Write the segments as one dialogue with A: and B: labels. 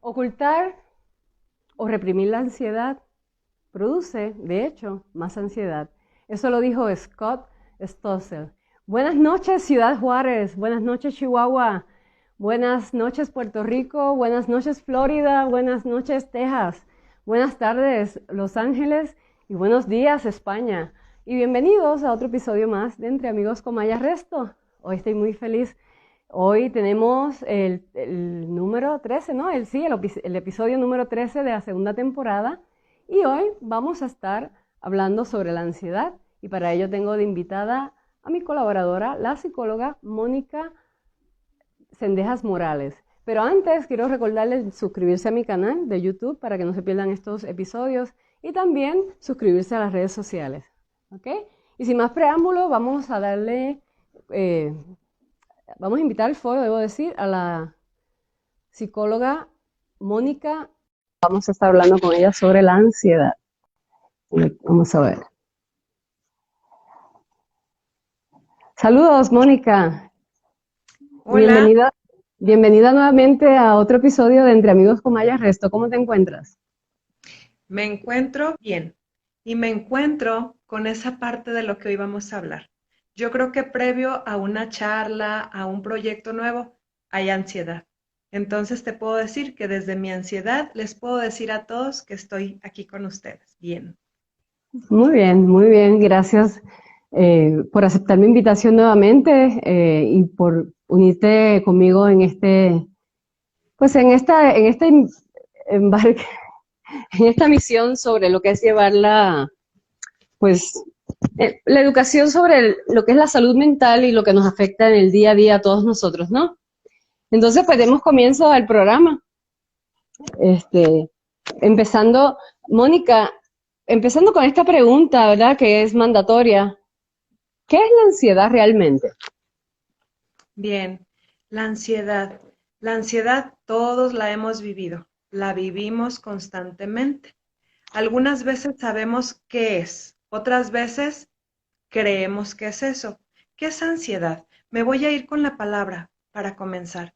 A: Ocultar o reprimir la ansiedad produce, de hecho, más ansiedad. Eso lo dijo Scott Stossel. Buenas noches, Ciudad Juárez. Buenas noches, Chihuahua. Buenas noches, Puerto Rico. Buenas noches, Florida. Buenas noches, Texas. Buenas tardes, Los Ángeles. Y buenos días, España. Y bienvenidos a otro episodio más de Entre Amigos con Maya Resto. Hoy estoy muy feliz. Hoy tenemos el número 13, ¿no? El episodio número 13 de la segunda temporada. Y hoy vamos a estar hablando sobre la ansiedad. Y para ello tengo de invitada a mi colaboradora, la psicóloga Mónica Cendejas Morales. Pero antes quiero recordarles suscribirse a mi canal de YouTube para que no se pierdan estos episodios y también suscribirse a las redes sociales. ¿Ok? Y sin más preámbulo, vamos a darle... vamos a invitar al foro, debo decir, a la psicóloga Mónica. Vamos a estar hablando con ella sobre la ansiedad. Vamos a ver. Saludos, Mónica.
B: Hola.
A: Bienvenida nuevamente a otro episodio de Entre Amigos con Maya Resto. ¿Cómo te encuentras?
B: Me encuentro bien y me encuentro con esa parte de lo que hoy vamos a hablar. Yo creo que previo a una charla, a un proyecto nuevo, hay ansiedad. Entonces te puedo decir que desde mi ansiedad les puedo decir a todos que estoy aquí con ustedes. Bien.
A: Muy bien, muy bien. Gracias por aceptar mi invitación nuevamente y por unirte conmigo en embarque, en esta misión sobre lo que es llevar la educación sobre lo que es la salud mental y lo que nos afecta en el día a día a todos nosotros, ¿no? Entonces, pues demos comienzo al programa. Empezando, Mónica, empezando con esta pregunta, ¿verdad? Que es mandatoria. ¿Qué es la ansiedad realmente?
B: Bien. La ansiedad. La ansiedad todos la hemos vivido. La vivimos constantemente. Algunas veces sabemos qué es, otras veces creemos que es eso. ¿Qué es ansiedad? Me voy a ir con la palabra para comenzar.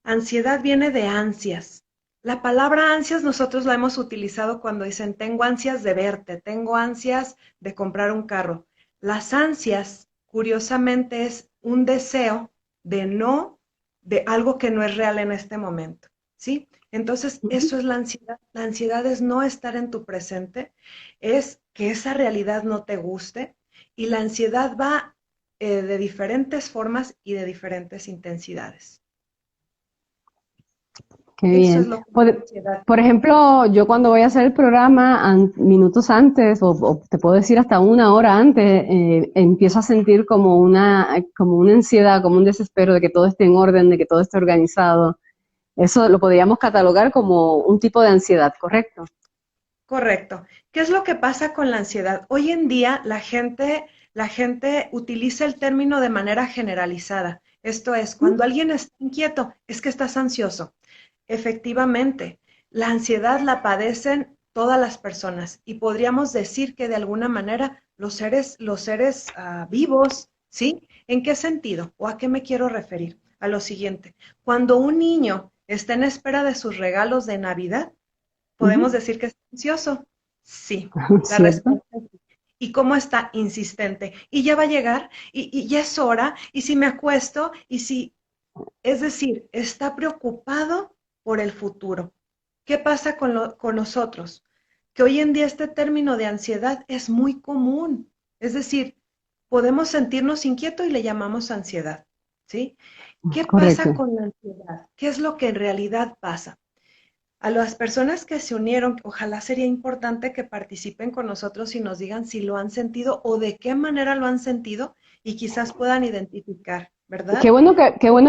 B: Ansiedad viene de ansias. La palabra ansias nosotros la hemos utilizado cuando dicen tengo ansias de verte, tengo ansias de comprar un carro. Las ansias, curiosamente, es un deseo de algo que no es real en este momento, ¿sí? Entonces, eso es la ansiedad. La ansiedad es no estar en tu presente, es que esa realidad no te guste y la ansiedad va de diferentes formas y de diferentes intensidades.
A: Qué
B: Eso es
A: bien.
B: lo que es la ansiedad.
A: Por ejemplo, yo cuando voy a hacer el programa, minutos antes, o te puedo decir hasta una hora antes, empiezo a sentir como una ansiedad, como un desespero de que todo esté en orden, de que todo esté organizado. Eso lo podríamos catalogar como un tipo de ansiedad, ¿correcto?
B: Correcto. ¿Qué es lo que pasa con la ansiedad? Hoy en día la gente utiliza el término de manera generalizada. Esto es, cuando alguien está inquieto, es que estás ansioso. Efectivamente, la ansiedad la padecen todas las personas y podríamos decir que de alguna manera los seres vivos, ¿sí? ¿En qué sentido? ¿O a qué me quiero referir? A lo siguiente, cuando un niño está en espera de sus regalos de Navidad, ¿podemos decir que es ansioso? Sí, la
A: ¿Cierto?
B: respuesta es sí. ¿Y cómo está? Insistente. Y ya va a llegar, y ya es hora, y si me acuesto, y si, es decir, está preocupado por el futuro. ¿Qué pasa con nosotros? Que hoy en día este término de ansiedad es muy común. Es decir, podemos sentirnos inquietos y le llamamos ansiedad, ¿sí? ¿Qué pasa
A: Correcto.
B: con la ansiedad? ¿Qué es lo que en realidad pasa? A las personas que se unieron, ojalá sería importante que participen con nosotros y nos digan si lo han sentido o de qué manera lo han sentido y quizás puedan identificar, ¿verdad?
A: Qué bueno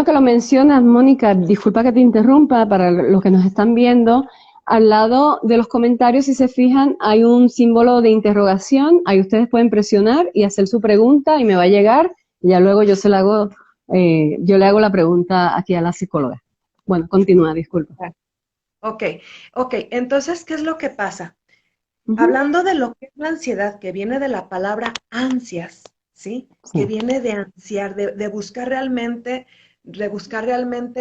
A: que lo mencionas, Mónica. Disculpa que te interrumpa para los que nos están viendo. Al lado de los comentarios, si se fijan, hay un símbolo de interrogación. Ahí ustedes pueden presionar y hacer su pregunta y me va a llegar. Y ya luego yo le hago la pregunta aquí a la psicóloga. Bueno, continúa, disculpa.
B: Ok, ok. Entonces, ¿qué es lo que pasa?
A: Ujú.
B: Hablando de lo que es la ansiedad, que viene de la palabra ansias, ¿sí?
A: Sí.
B: Que viene de ansiar, de buscar realmente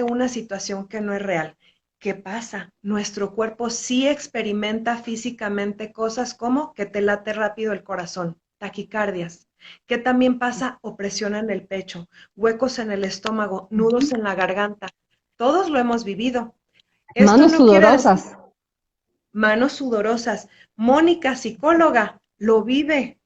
B: una situación que no es real. ¿Qué pasa? Nuestro cuerpo sí experimenta físicamente cosas como que te late rápido el corazón, taquicardias. ¿Qué también pasa? Opresión en el pecho, huecos en el estómago, nudos
A: Ujú.
B: en la garganta. Todos lo hemos vivido. Esto
A: Manos
B: no quiere decir
A: sudorosas.
B: manos sudorosas. Mónica, psicóloga, lo vive.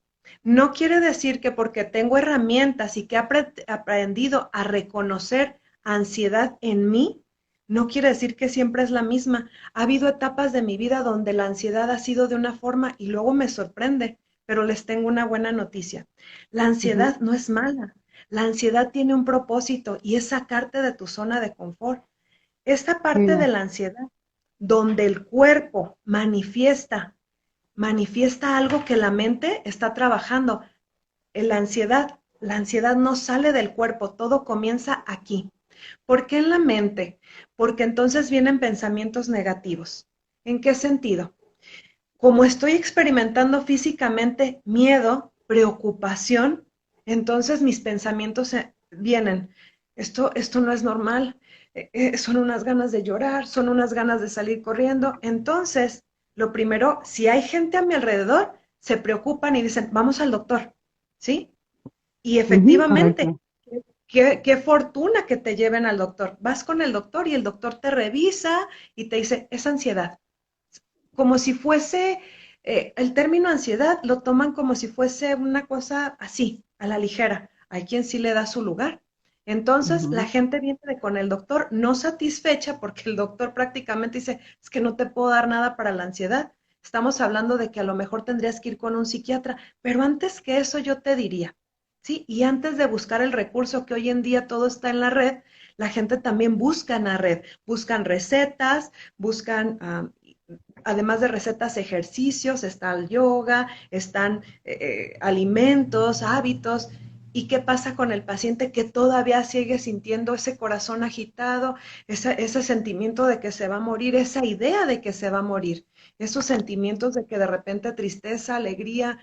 B: No quiere decir que porque tengo herramientas y que he aprendido a reconocer ansiedad en mí, no quiere decir que siempre es la misma. Ha habido etapas de mi vida donde la ansiedad ha sido de una forma y luego me sorprende, pero les tengo una buena noticia. La
A: Ujú.
B: ansiedad no es mala. La ansiedad tiene un propósito y es sacarte de tu zona de confort. Esta
A: Qué
B: parte de
A: bien.
B: la ansiedad, donde el cuerpo manifiesta algo que la mente está trabajando. En la ansiedad no sale del cuerpo, todo comienza aquí. ¿Por qué en la mente? Porque entonces vienen pensamientos negativos. ¿En qué sentido? Como estoy experimentando físicamente miedo, preocupación, entonces mis pensamientos vienen. Esto no es normal. Son unas ganas de llorar, son unas ganas de salir corriendo. Entonces, lo primero, si hay gente a mi alrededor, se preocupan y dicen, vamos al doctor, ¿sí? Y
A: Ujú,
B: efectivamente,
A: correcto.
B: qué fortuna que te lleven al doctor. Vas con el doctor y el doctor te revisa y te dice, es ansiedad, como si fuese, el término ansiedad lo toman como si fuese una cosa así, a la ligera. Hay quien sí le da su lugar. Entonces, la
A: Ujú.
B: gente viene con el doctor no satisfecha porque el doctor prácticamente dice, es que no te puedo dar nada para la ansiedad. Estamos hablando de que a lo mejor tendrías que ir con un psiquiatra, pero antes que eso yo te diría, ¿sí? Y antes de buscar el recurso que hoy en día todo está en la red, la gente también busca en la red, buscan recetas, buscan además de recetas, ejercicios, está el yoga, están alimentos, hábitos. ¿Y qué pasa con el paciente que todavía sigue sintiendo ese corazón agitado, ese sentimiento de que se va a morir, esa idea de que se va a morir, esos sentimientos de que de repente tristeza, alegría,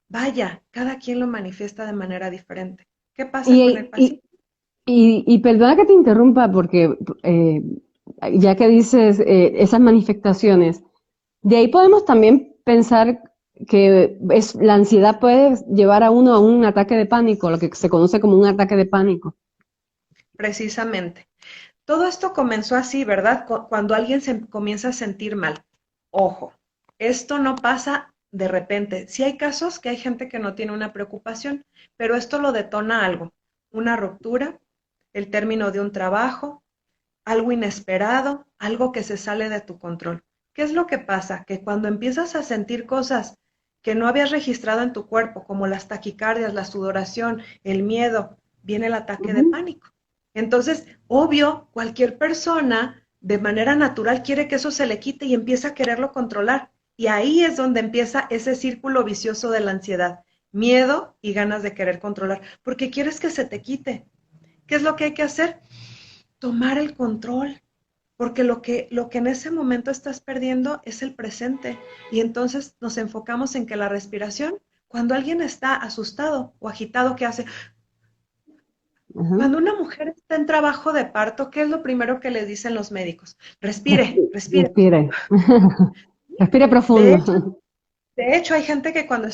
B: vaya, cada quien lo manifiesta de manera diferente? ¿Qué pasa con el
A: Y, y,
B: paciente?
A: y perdona que te interrumpa porque eh, ya que dices esas manifestaciones, de ahí podemos también pensar que la ansiedad puede llevar a uno a un ataque de pánico, lo que se conoce como un ataque de pánico.
B: Precisamente. Todo esto comenzó así, ¿verdad? Cuando alguien se comienza a sentir mal. Ojo, esto no pasa de repente. Sí hay casos que hay gente que no tiene una preocupación, pero esto lo detona algo, una ruptura, el término de un trabajo, algo inesperado, algo que se sale de tu control. ¿Qué es lo que pasa? Que cuando empiezas a sentir cosas que no habías registrado en tu cuerpo, como las taquicardias, la sudoración, el miedo, viene el ataque de
A: Ujú.
B: pánico. Entonces, obvio, cualquier persona de manera natural quiere que eso se le quite y empieza a quererlo controlar. Y ahí es donde empieza ese círculo vicioso de la ansiedad, miedo y ganas de querer controlar, porque quieres que se te quite. ¿Qué es lo que hay que hacer? Tomar el control, porque lo que en ese momento estás perdiendo es el presente. Y entonces nos enfocamos en que la respiración, cuando alguien está asustado o agitado, ¿qué hace?
A: Ajá.
B: Cuando una mujer está en trabajo de parto, ¿qué es lo primero que les dicen los médicos? Respire, respire.
A: Respire. Respire
B: De
A: profundo.
B: hecho, de hecho, hay gente que cuando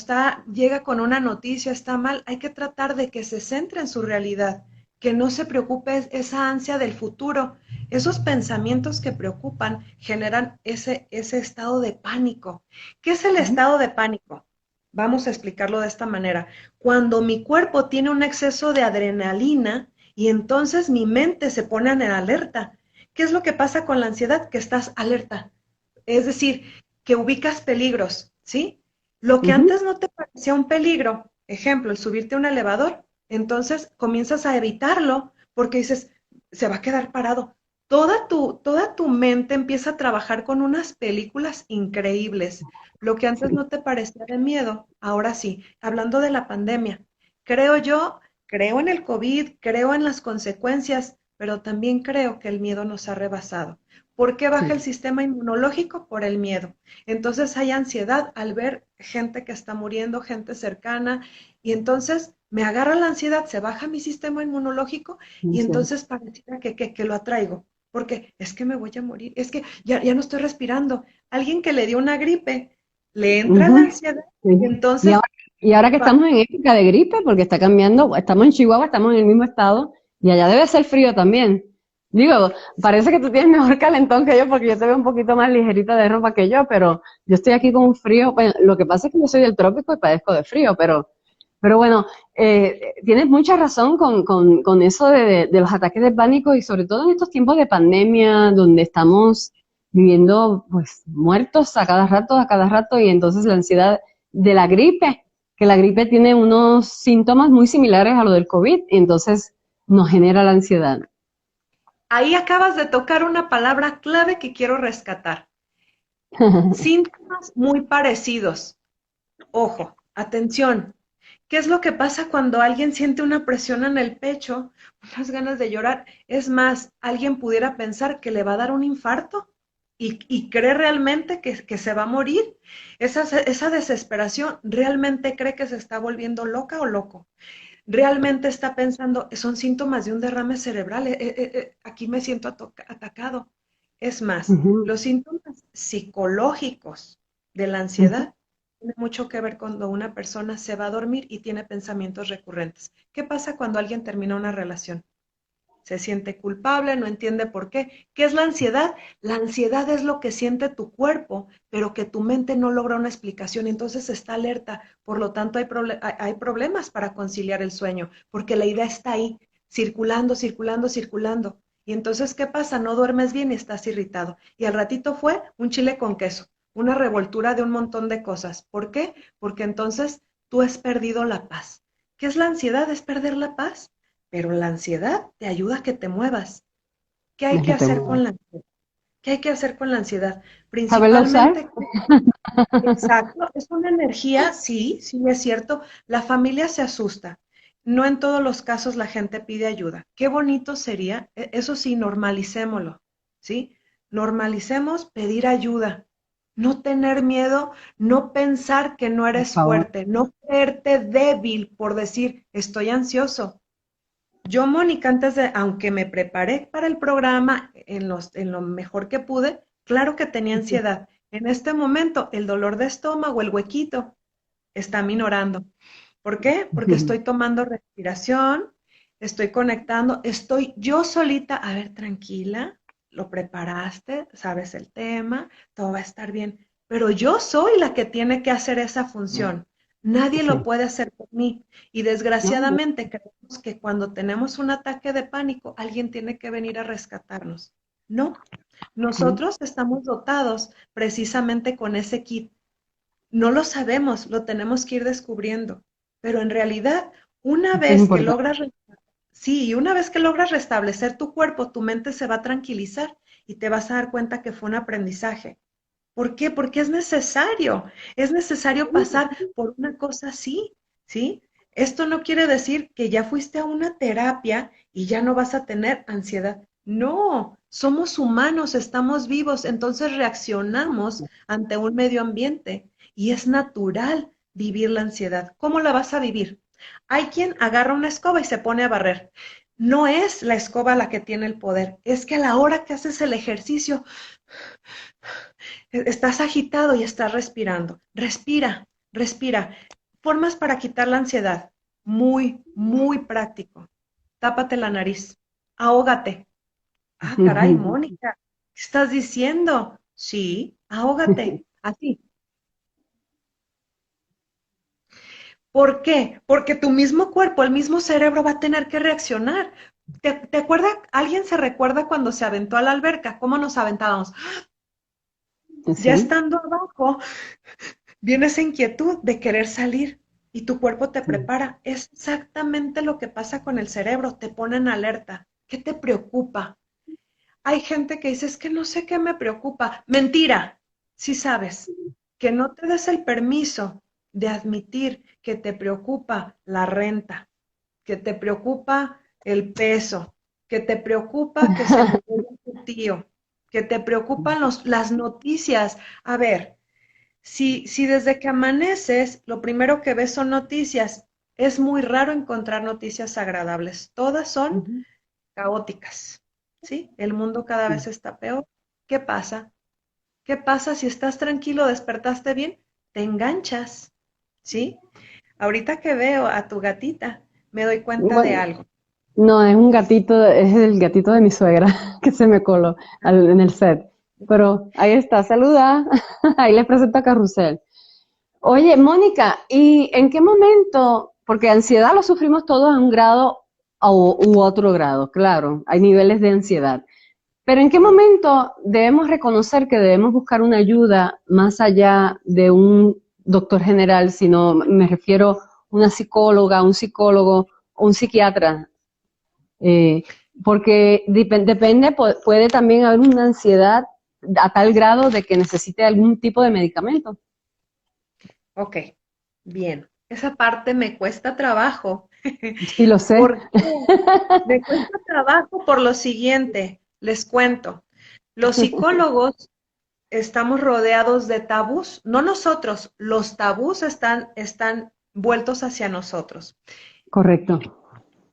B: llega con una noticia, está mal, hay que tratar de que se centre en su realidad, que no se preocupe esa ansia del futuro. Esos pensamientos que preocupan generan ese estado de pánico. ¿Qué es el
A: Ujú.
B: estado de pánico? Vamos a explicarlo de esta manera. Cuando mi cuerpo tiene un exceso de adrenalina y entonces mi mente se pone en alerta. ¿Qué es lo que pasa con la ansiedad? Que estás alerta. Es decir, que ubicas peligros, ¿sí? Lo que
A: Ujú.
B: antes no te parecía un peligro, ejemplo, el subirte a un elevador, entonces comienzas a evitarlo porque dices, se va a quedar parado. Toda tu mente empieza a trabajar con unas películas increíbles. Lo que antes
A: Sí.
B: no te parecía de miedo, ahora sí. Hablando de la pandemia, creo en el COVID, creo en las consecuencias, pero también creo que el miedo nos ha rebasado. ¿Por qué baja el
A: Sí.
B: sistema inmunológico? Por el miedo. Entonces hay ansiedad al ver gente que está muriendo, gente cercana, y entonces me agarra la ansiedad, se baja mi sistema inmunológico y
A: Gracias.
B: entonces pareciera que lo atraigo, porque es que me voy a morir, es que ya no estoy respirando. Alguien que le dio una gripe, le entra la
A: Ujú,
B: ansiedad y
A: sí.
B: entonces
A: Y ahora que estamos en época de gripe, porque está cambiando, estamos en Chihuahua, estamos en el mismo estado, y allá debe ser frío también. Digo, parece que tú tienes mejor calentón que yo, porque yo te veo un poquito más ligerita de ropa que yo, pero yo estoy aquí con un frío. Bueno, lo que pasa es que yo soy del trópico y padezco de frío, pero bueno, tienes mucha razón con eso de los ataques de pánico y sobre todo en estos tiempos de pandemia, donde estamos viviendo pues muertos a cada rato, y entonces la ansiedad de la gripe, que la gripe tiene unos síntomas muy similares a lo del COVID, y entonces nos genera la ansiedad.
B: ahí acabas de tocar una palabra clave que quiero rescatar. Síntomas muy parecidos. Ojo, atención. ¿Qué es lo que pasa cuando alguien siente una presión en el pecho, unas ganas de llorar? Es más, alguien pudiera pensar que le va a dar un infarto y cree realmente que se va a morir. Esa desesperación realmente cree que se está volviendo loca o loco. Realmente está pensando, son síntomas de un derrame cerebral. Aquí me siento atacado. Es más,
A: Ujú,
B: los síntomas psicológicos de la
A: ujú.
B: ansiedad tienen mucho que ver cuando una persona se va a dormir y tiene pensamientos recurrentes. ¿Qué pasa cuando alguien termina una relación? Se siente culpable, no entiende por qué. ¿Qué es la ansiedad? La ansiedad es lo que siente tu cuerpo, pero que tu mente no logra una explicación, entonces está alerta. Por lo tanto, hay problemas para conciliar el sueño, porque la idea está ahí, circulando, circulando, circulando. Y entonces, ¿qué pasa? No duermes bien y estás irritado. Y al ratito fue un chile con queso, una revoltura de un montón de cosas. ¿Por qué? Porque entonces tú has perdido la paz. ¿Qué es la ansiedad? Es perder la paz. Pero la ansiedad te ayuda a que te muevas. ¿Qué hay
A: Es
B: que
A: que te
B: hacer
A: muevas.
B: con la ansiedad? ¿Qué hay que hacer con la ansiedad?
A: ¿Saberla usar?
B: Principalmente, exacto, es una energía, sí, sí es cierto, la familia se asusta. No en todos los casos la gente pide ayuda. Qué bonito sería, eso sí, normalicémoslo, ¿sí? Normalicemos pedir ayuda, no tener miedo, no pensar que no
A: Por
B: eres
A: favor.
B: fuerte, no creerte débil por decir estoy ansioso. Yo, Mónica, aunque me preparé para el programa en lo mejor que pude, claro que tenía ansiedad. En este momento, el dolor de estómago, el huequito, está minorando. ¿Por qué? Porque estoy tomando respiración, estoy conectando, estoy yo solita, a ver, tranquila, lo preparaste, sabes el tema, todo va a estar bien. Pero yo soy la que tiene que hacer esa función. Nadie lo
A: Sí.
B: puede hacer por mí. Y
A: No, no.
B: desgraciadamente creemos que cuando tenemos un ataque de pánico, alguien tiene que venir a rescatarnos. No,
A: Ujú.
B: nosotros estamos dotados precisamente con ese kit. No lo sabemos, lo tenemos que ir descubriendo, pero en realidad, una
A: Eso es
B: vez que
A: importante.
B: logras, sí, una vez que logras restablecer tu cuerpo, tu mente se va a tranquilizar y te vas a dar cuenta que fue un aprendizaje. ¿Por qué? Porque es necesario pasar por una cosa así, ¿sí? Esto no quiere decir que ya fuiste a una terapia y ya no vas a tener ansiedad. No, somos humanos, estamos vivos, entonces reaccionamos ante un medio ambiente y es natural vivir la ansiedad. ¿Cómo la vas a vivir? Hay quien agarra una escoba y se pone a barrer. No es la escoba la que tiene el poder, es que a la hora que haces el ejercicio, estás agitado y estás respirando. Respira, respira. Formas para quitar la ansiedad. Muy, muy práctico. Tápate la nariz. Ahógate. Ah, caray, Mónica, ¿qué estás diciendo? Sí, ahógate. Así. ¿Por qué? Porque tu mismo cuerpo, el mismo cerebro va a tener que reaccionar. ¿Te acuerdas? ¿Alguien se recuerda cuando se aventó a la alberca? ¿Cómo nos aventábamos? Ya
A: Sí,
B: estando abajo, viene esa inquietud de querer salir y tu cuerpo te
A: sí.
B: prepara. Es exactamente lo que pasa con el cerebro, te pone en alerta. ¿Qué te preocupa? Hay gente que dice, es que no sé qué me preocupa. Mentira, sí sabes, que no te des el permiso de admitir que te preocupa la renta, que te preocupa el peso, que te preocupa que se murió tu tío, que te preocupan las noticias. A ver, si desde que amaneces lo primero que ves son noticias, es muy raro encontrar noticias agradables. Todas son
A: Ujú.
B: caóticas, ¿sí? El mundo cada
A: Sí.
B: vez está peor. ¿Qué pasa? ¿Qué pasa si estás tranquilo, despertaste bien? Te enganchas, ¿sí? Ahorita que veo a tu gatita, me doy cuenta de
A: Bueno,
B: algo.
A: no, es un gatito, es el gatito de mi suegra que se me coló en el set. Pero ahí está, saluda. Ahí les presento a Carrusel. Oye, Mónica, ¿y en qué momento? Porque ansiedad lo sufrimos todos a un grado u otro grado, claro, hay niveles de ansiedad. Pero ¿en qué momento debemos reconocer que debemos buscar una ayuda más allá de un doctor general, sino me refiero a una psicóloga, un psicólogo o un psiquiatra? Eh, Porque depende, puede también haber una ansiedad a tal grado de que necesite algún tipo de medicamento.
B: Ok, bien. Esa parte me cuesta trabajo.
A: Sí, lo sé.
B: ¿Por qué? Me cuesta trabajo por lo siguiente. Les cuento. Los psicólogos estamos rodeados de tabús. No nosotros, los tabús están vueltos hacia nosotros.
A: Correcto.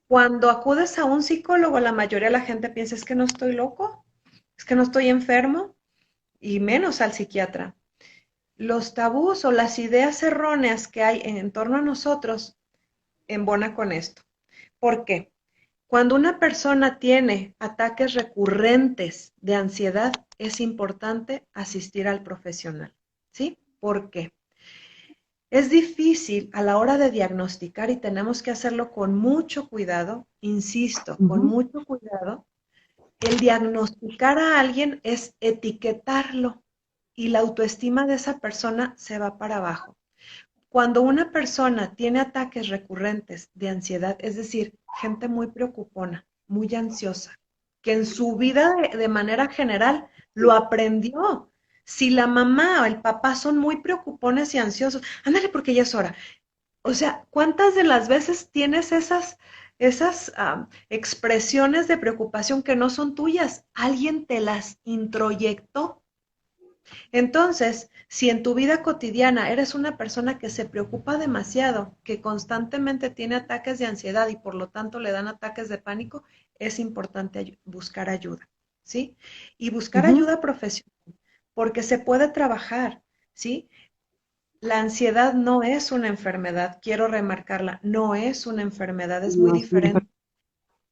B: Cuando acudes a un psicólogo, la mayoría de la gente piensa, es que no estoy loco, es que no estoy enfermo, y menos al psiquiatra. Los tabús o las ideas erróneas que hay en torno a nosotros embona con esto. ¿Por qué? Cuando una persona tiene ataques recurrentes de ansiedad, es importante asistir al profesional. ¿Sí? ¿Por qué? Es difícil a la hora de diagnosticar y tenemos que hacerlo con mucho cuidado, insisto, con
A: Ujú.
B: mucho cuidado. El diagnosticar a alguien es etiquetarlo y la autoestima de esa persona se va para abajo. Cuando una persona tiene ataques recurrentes de ansiedad, es decir, gente muy preocupona, muy ansiosa, que en su vida de manera general lo aprendió. Si la mamá o el papá son muy preocupones y ansiosos, ándale porque ya es hora. O sea, ¿cuántas de las veces tienes esas expresiones de preocupación que no son tuyas? Alguien te las introyectó. Entonces, si en tu vida cotidiana eres una persona que se preocupa demasiado, que constantemente tiene ataques de ansiedad y por lo tanto le dan ataques de pánico, es importante buscar ayuda, ¿sí? Y buscar
A: Ujú.
B: ayuda profesional, porque se puede trabajar, ¿sí? La ansiedad no es una enfermedad, quiero remarcarla, no es una enfermedad,
A: No,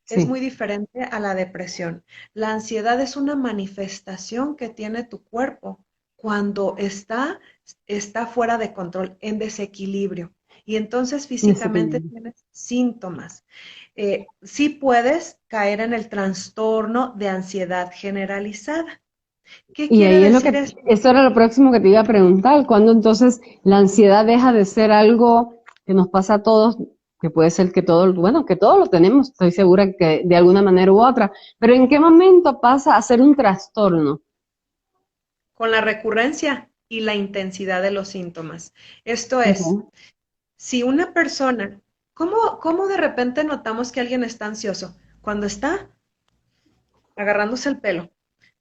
B: es
A: sí,
B: muy diferente a la depresión. La ansiedad es una manifestación que tiene tu cuerpo cuando está fuera de control, en desequilibrio. Y entonces físicamente
A: desequilibrio.
B: tienes síntomas. Sí puedes caer en el trastorno de ansiedad generalizada. ¿Qué
A: Y
B: quiere
A: ahí es lo
B: decir
A: que,
B: esto?
A: eso era lo próximo que te iba a preguntar, ¿cuándo entonces la ansiedad deja de ser algo que nos pasa a todos, que puede ser que todos, bueno, que todos lo tenemos, estoy segura que de alguna manera u otra, pero ¿en qué momento pasa a ser un trastorno?
B: Con la recurrencia y la intensidad de los síntomas. Esto es,
A: Ujú.
B: si una persona, ¿cómo de repente notamos que alguien está ansioso? Cuando está agarrándose el pelo,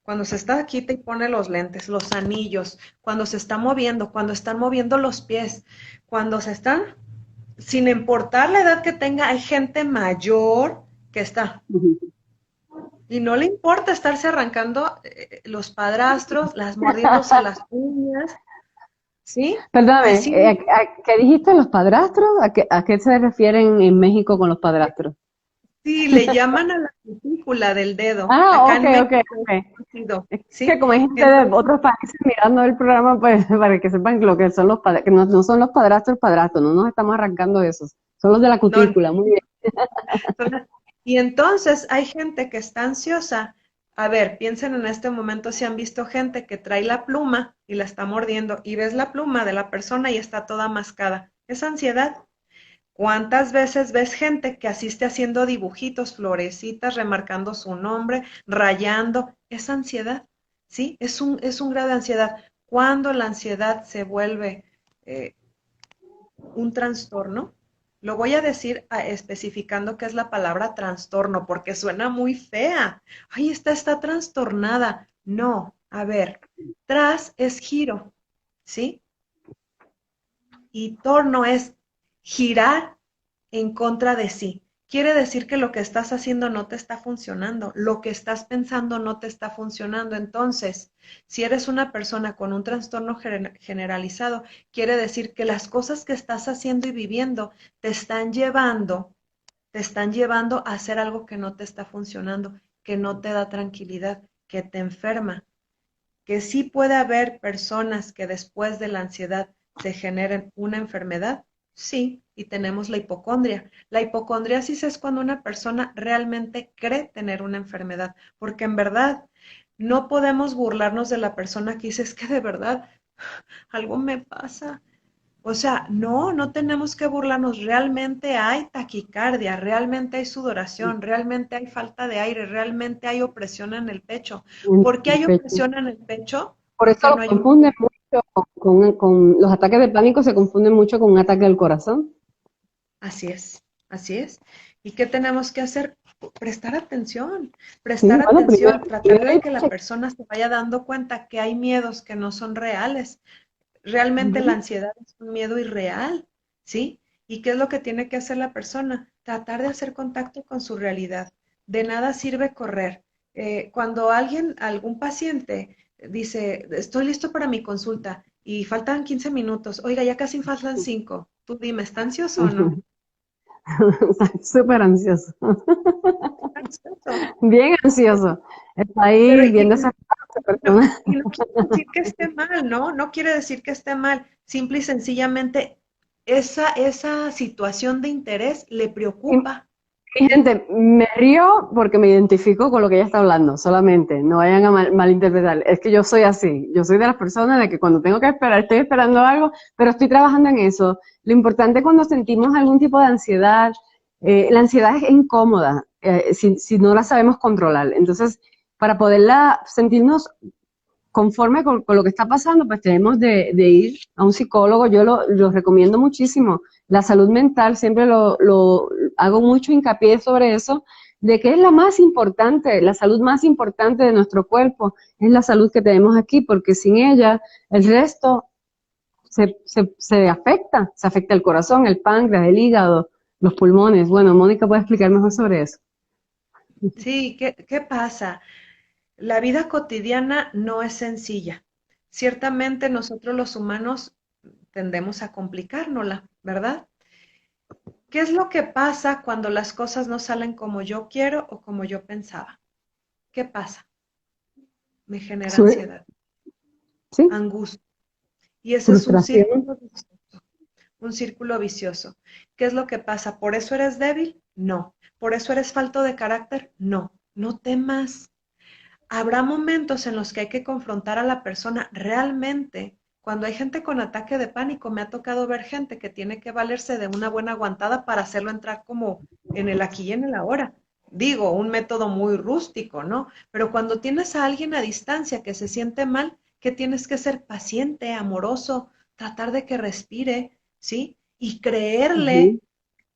B: cuando se está quita y pone los lentes, los anillos, cuando se está moviendo, cuando están moviendo los pies, cuando se están, sin importar la edad que tenga, hay gente mayor que está.
A: Ujú.
B: Y no le importa estarse arrancando los padrastros, las mordiéndose las uñas, ¿sí?
A: Perdóname,
B: Así
A: ¿qué dijiste los padrastros? A qué se refieren en México con los padrastros?
B: sí, le llaman a la cutícula del dedo.
A: Ah,
B: Acá
A: ok,
B: en
A: ok,
B: México es
A: ok.
B: conocido,
A: Es que
B: ¿sí?
A: como hay gente de
B: Entonces,
A: otros países mirando el programa, pues para que sepan lo que son los padrastros, que no son los padrastros, no nos estamos arrancando esos, son los de la
B: no,
A: cutícula, muy bien.
B: y entonces hay gente que está ansiosa. A ver, piensen en este momento si han visto gente que trae la pluma y la está mordiendo y ves la pluma de la persona y está toda mascada. Es ansiedad. ¿Cuántas veces ves gente que asiste haciendo dibujitos, florecitas, remarcando su nombre, rayando? Es ansiedad, ¿sí? Es un grado de ansiedad. Cuando la ansiedad se vuelve eh, un trastorno, lo voy a decir especificando qué es la palabra trastorno, porque suena muy fea. Ay, está trastornada. No, a ver, tras es giro, ¿sí? Y torno es girar en contra de sí. Quiere decir que lo que estás haciendo no te está funcionando, lo que estás pensando no te está funcionando. Entonces, si eres una persona con un trastorno generalizado, quiere decir que las cosas que estás haciendo y viviendo te están llevando a hacer algo que no te está funcionando, que no te da tranquilidad, que te enferma. Que sí puede haber personas que después de la ansiedad se generen una enfermedad, sí, y tenemos la hipocondria. La hipocondriasis es cuando una persona realmente cree tener una enfermedad, porque en verdad no podemos burlarnos de la persona que dice, es que de verdad algo me pasa. O sea, no, no tenemos que burlarnos. Realmente hay taquicardia, realmente hay sudoración, realmente hay falta de aire, realmente hay opresión en el pecho.
A: En
B: ¿Por qué
A: el
B: hay
A: pecho.
B: opresión en el pecho?
A: Por eso
B: Porque
A: lo
B: no hay un...
A: confunden mucho con los ataques de pánico, se confunden mucho con un ataque al corazón.
B: Así es, así es. ¿Y qué tenemos que hacer?
A: Sí,
B: Prestar
A: bueno,
B: atención, tratar
A: primero
B: de
A: hay
B: que la
A: que
B: persona se vaya dando cuenta que hay miedos que no son reales. Realmente la
A: ujú.
B: ansiedad es un miedo irreal, ¿sí? ¿Y qué es lo que tiene que hacer la persona? Tratar de hacer contacto con su realidad. De nada sirve correr. Cuando algún paciente dice, estoy listo para mi consulta y faltan 15 minutos, oiga, ya casi faltan 5, tú dime, ¿está ansioso o no?
A: Súper ansioso,
B: Está ansioso.
A: bien ansioso. Está
B: Pero,
A: ahí bien desesperado esa persona.
B: y no quiere decir que esté mal, ¿no? No quiere decir que esté mal. Simple y sencillamente esa situación de interés le
A: Y,
B: preocupa.
A: y, gente, me río porque me identifico con lo que ella está hablando, solamente, no vayan a malinterpretar. Es que yo soy así, yo soy de las personas de que cuando tengo que esperar, estoy esperando algo, pero estoy trabajando en eso. Lo importante cuando sentimos algún tipo de ansiedad, la ansiedad es incómoda si no la sabemos controlar. Entonces, para poderla sentirnos conforme con lo que está pasando, pues tenemos de ir a un psicólogo. Yo lo recomiendo muchísimo. La salud mental, siempre lo hago mucho hincapié sobre eso, de que es la más importante, la salud más importante de nuestro cuerpo, es la salud que tenemos aquí, porque sin ella el resto se afecta el corazón, el páncreas, el hígado, los pulmones. Bueno, Mónica puede explicar mejor sobre eso.
B: Sí, ¿qué pasa? La vida cotidiana no es sencilla. Ciertamente nosotros los humanos tendemos a complicárnosla, ¿verdad? ¿Qué es lo que pasa cuando las cosas no salen como yo quiero o como yo pensaba? ¿Qué pasa? Me genera ansiedad,
A: Sí,
B: angustia. Y ese es
A: frustración.
B: un círculo vicioso. ¿Qué es lo que pasa? ¿Por eso eres débil? No. ¿Por eso eres falto de carácter? No. No temas. Habrá momentos en los que hay que confrontar a la persona realmente. Cuando hay gente con ataque de pánico, me ha tocado ver gente que tiene que valerse de una buena aguantada para hacerlo entrar como en el aquí y en el ahora. Digo, un método muy rústico, ¿no? Pero cuando tienes a alguien a distancia que se siente mal, que tienes que ser paciente, amoroso, tratar de que respire, ¿sí? Y
A: Ujú.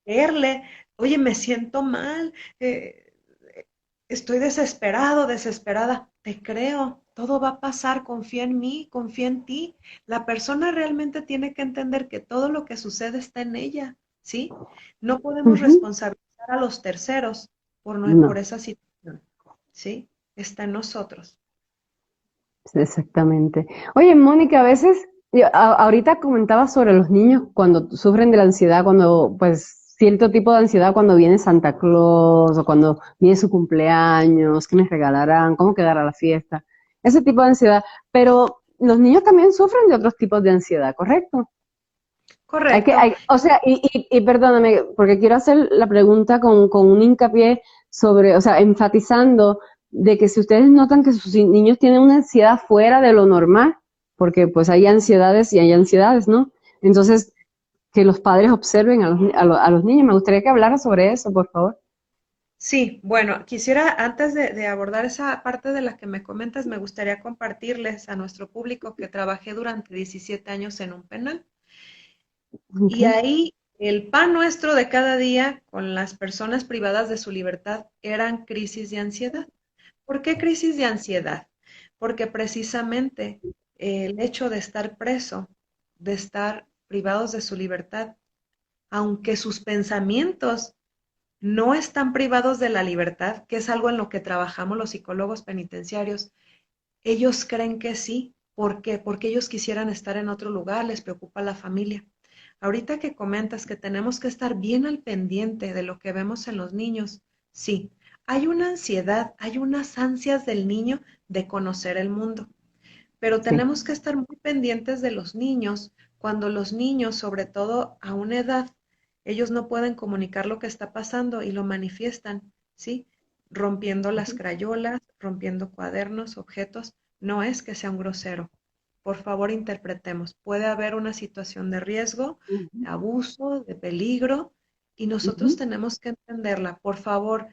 B: creerle, oye, me siento mal, estoy desesperado, desesperada. Te creo, todo va a pasar, confía en mí, confía en ti. La persona realmente tiene que entender que todo lo que sucede está en ella, ¿sí? No podemos
A: Ujú.
B: responsabilizar a los terceros por
A: No.
B: esa situación, ¿sí? Está en nosotros.
A: Exactamente. Oye, Mónica, a veces, ahorita comentaba sobre los niños cuando sufren de la ansiedad, cuando, pues, cierto tipo de ansiedad cuando viene Santa Claus o cuando viene su cumpleaños, qué me regalarán, cómo quedará la fiesta, ese tipo de ansiedad. Pero los niños también sufren de otros tipos de ansiedad, ¿correcto?
B: Correcto.
A: O sea, y perdóname, porque quiero hacer la pregunta con un hincapié sobre, o sea, enfatizando de que si ustedes notan que sus niños tienen una ansiedad fuera de lo normal, porque pues hay ansiedades y hay ansiedades, ¿no? Entonces, que los padres observen a los niños. Me gustaría que hablara sobre eso, por favor.
B: Sí, bueno, quisiera, antes de abordar esa parte de la que me comentas, me gustaría compartirles a nuestro público que trabajé durante 17 años en un penal. Y
A: Okay.
B: ahí el pan nuestro de cada día con las personas privadas de su libertad eran crisis de ansiedad. ¿Por qué crisis de ansiedad? porque precisamente el hecho de estar preso, de estar privados de su libertad, aunque sus pensamientos no están privados de la libertad, que es algo en lo que trabajamos los psicólogos penitenciarios, ellos creen que sí. ¿Por qué? Porque ellos quisieran estar en otro lugar, les preocupa la familia. Ahorita que comentas que tenemos que estar bien al pendiente de lo que vemos en los niños, sí, hay una ansiedad, hay unas ansias del niño de conocer el mundo, pero
A: Sí.
B: tenemos que estar muy pendientes de los niños cuando los niños, sobre todo a una edad, ellos no pueden comunicar lo que está pasando y lo manifiestan, ¿sí? Rompiendo las crayolas, rompiendo cuadernos, objetos. No es que sea un grosero. Por favor, interpretemos. Puede haber una situación de riesgo,
A: Ujú,
B: abuso, de peligro, y nosotros
A: ujú,
B: tenemos que entenderla. Por favor,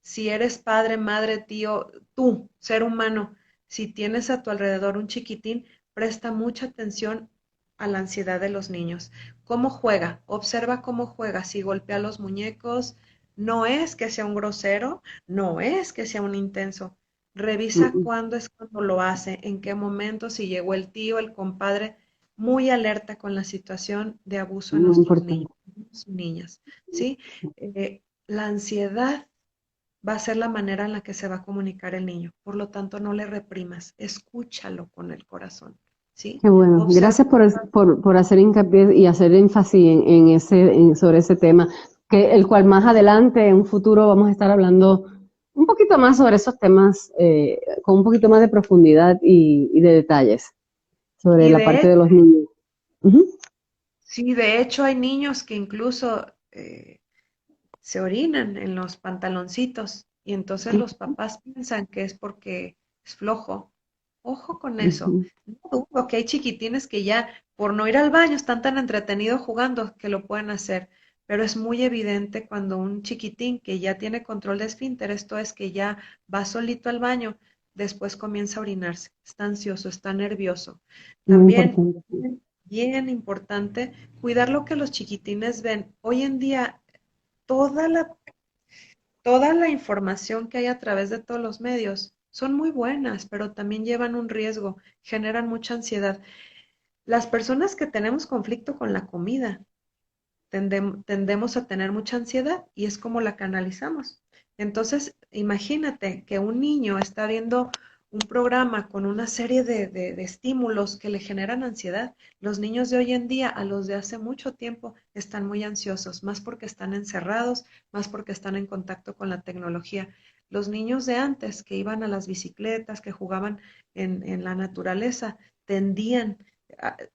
B: si eres padre, madre, tío, tú, ser humano, si tienes a tu alrededor un chiquitín, presta mucha atención a la ansiedad de los niños. ¿Cómo juega? Observa cómo juega. Si golpea los muñecos, no es que sea un grosero, no es que sea un intenso. Revisa
A: ujú.
B: cuándo es cuando lo hace, en qué momento, si llegó el tío, el compadre, muy alerta con la situación de abuso en
A: Muy
B: nuestros niños
A: importante.
B: y niñas, ¿sí? La ansiedad va a ser la manera en la que se va a comunicar el niño. Por lo tanto, no le reprimas, escúchalo con el corazón, ¿sí?
A: Qué bueno.
B: Observa.
A: Gracias por hacer hincapié y hacer énfasis sobre ese tema, que el cual más adelante, en un futuro, vamos a estar hablando un poquito más sobre esos temas, con un poquito más de profundidad y de detalles sobre
B: Y
A: la
B: de
A: parte
B: hecho,
A: de los niños. Ujú.
B: sí, de hecho hay niños que incluso se orinan en los pantaloncitos y entonces los papás piensan que es porque es flojo. Ojo con eso.
A: Ujú.
B: No dudo que hay chiquitines que ya por no ir al baño están tan entretenidos jugando que lo pueden hacer, pero es muy evidente cuando un chiquitín que ya tiene control de esfínter, esto es que ya va solito al baño, después comienza a orinarse, está ansioso, está nervioso.
A: Muy
B: También,
A: importante.
B: bien, bien importante, cuidar lo que los chiquitines ven. Hoy en día toda la información que hay a través de todos los medios son muy buenas, pero también llevan un riesgo, generan mucha ansiedad. Las personas que tenemos conflicto con la comida tendemos a tener mucha ansiedad y es como la canalizamos. Entonces, imagínate que un niño está viendo un programa con una serie de estímulos que le generan ansiedad. Los niños de hoy en día, a los de hace mucho tiempo, están muy ansiosos, más porque están encerrados, más porque están en contacto con la tecnología. Los niños de antes que iban a las bicicletas, que jugaban en la naturaleza, tendían,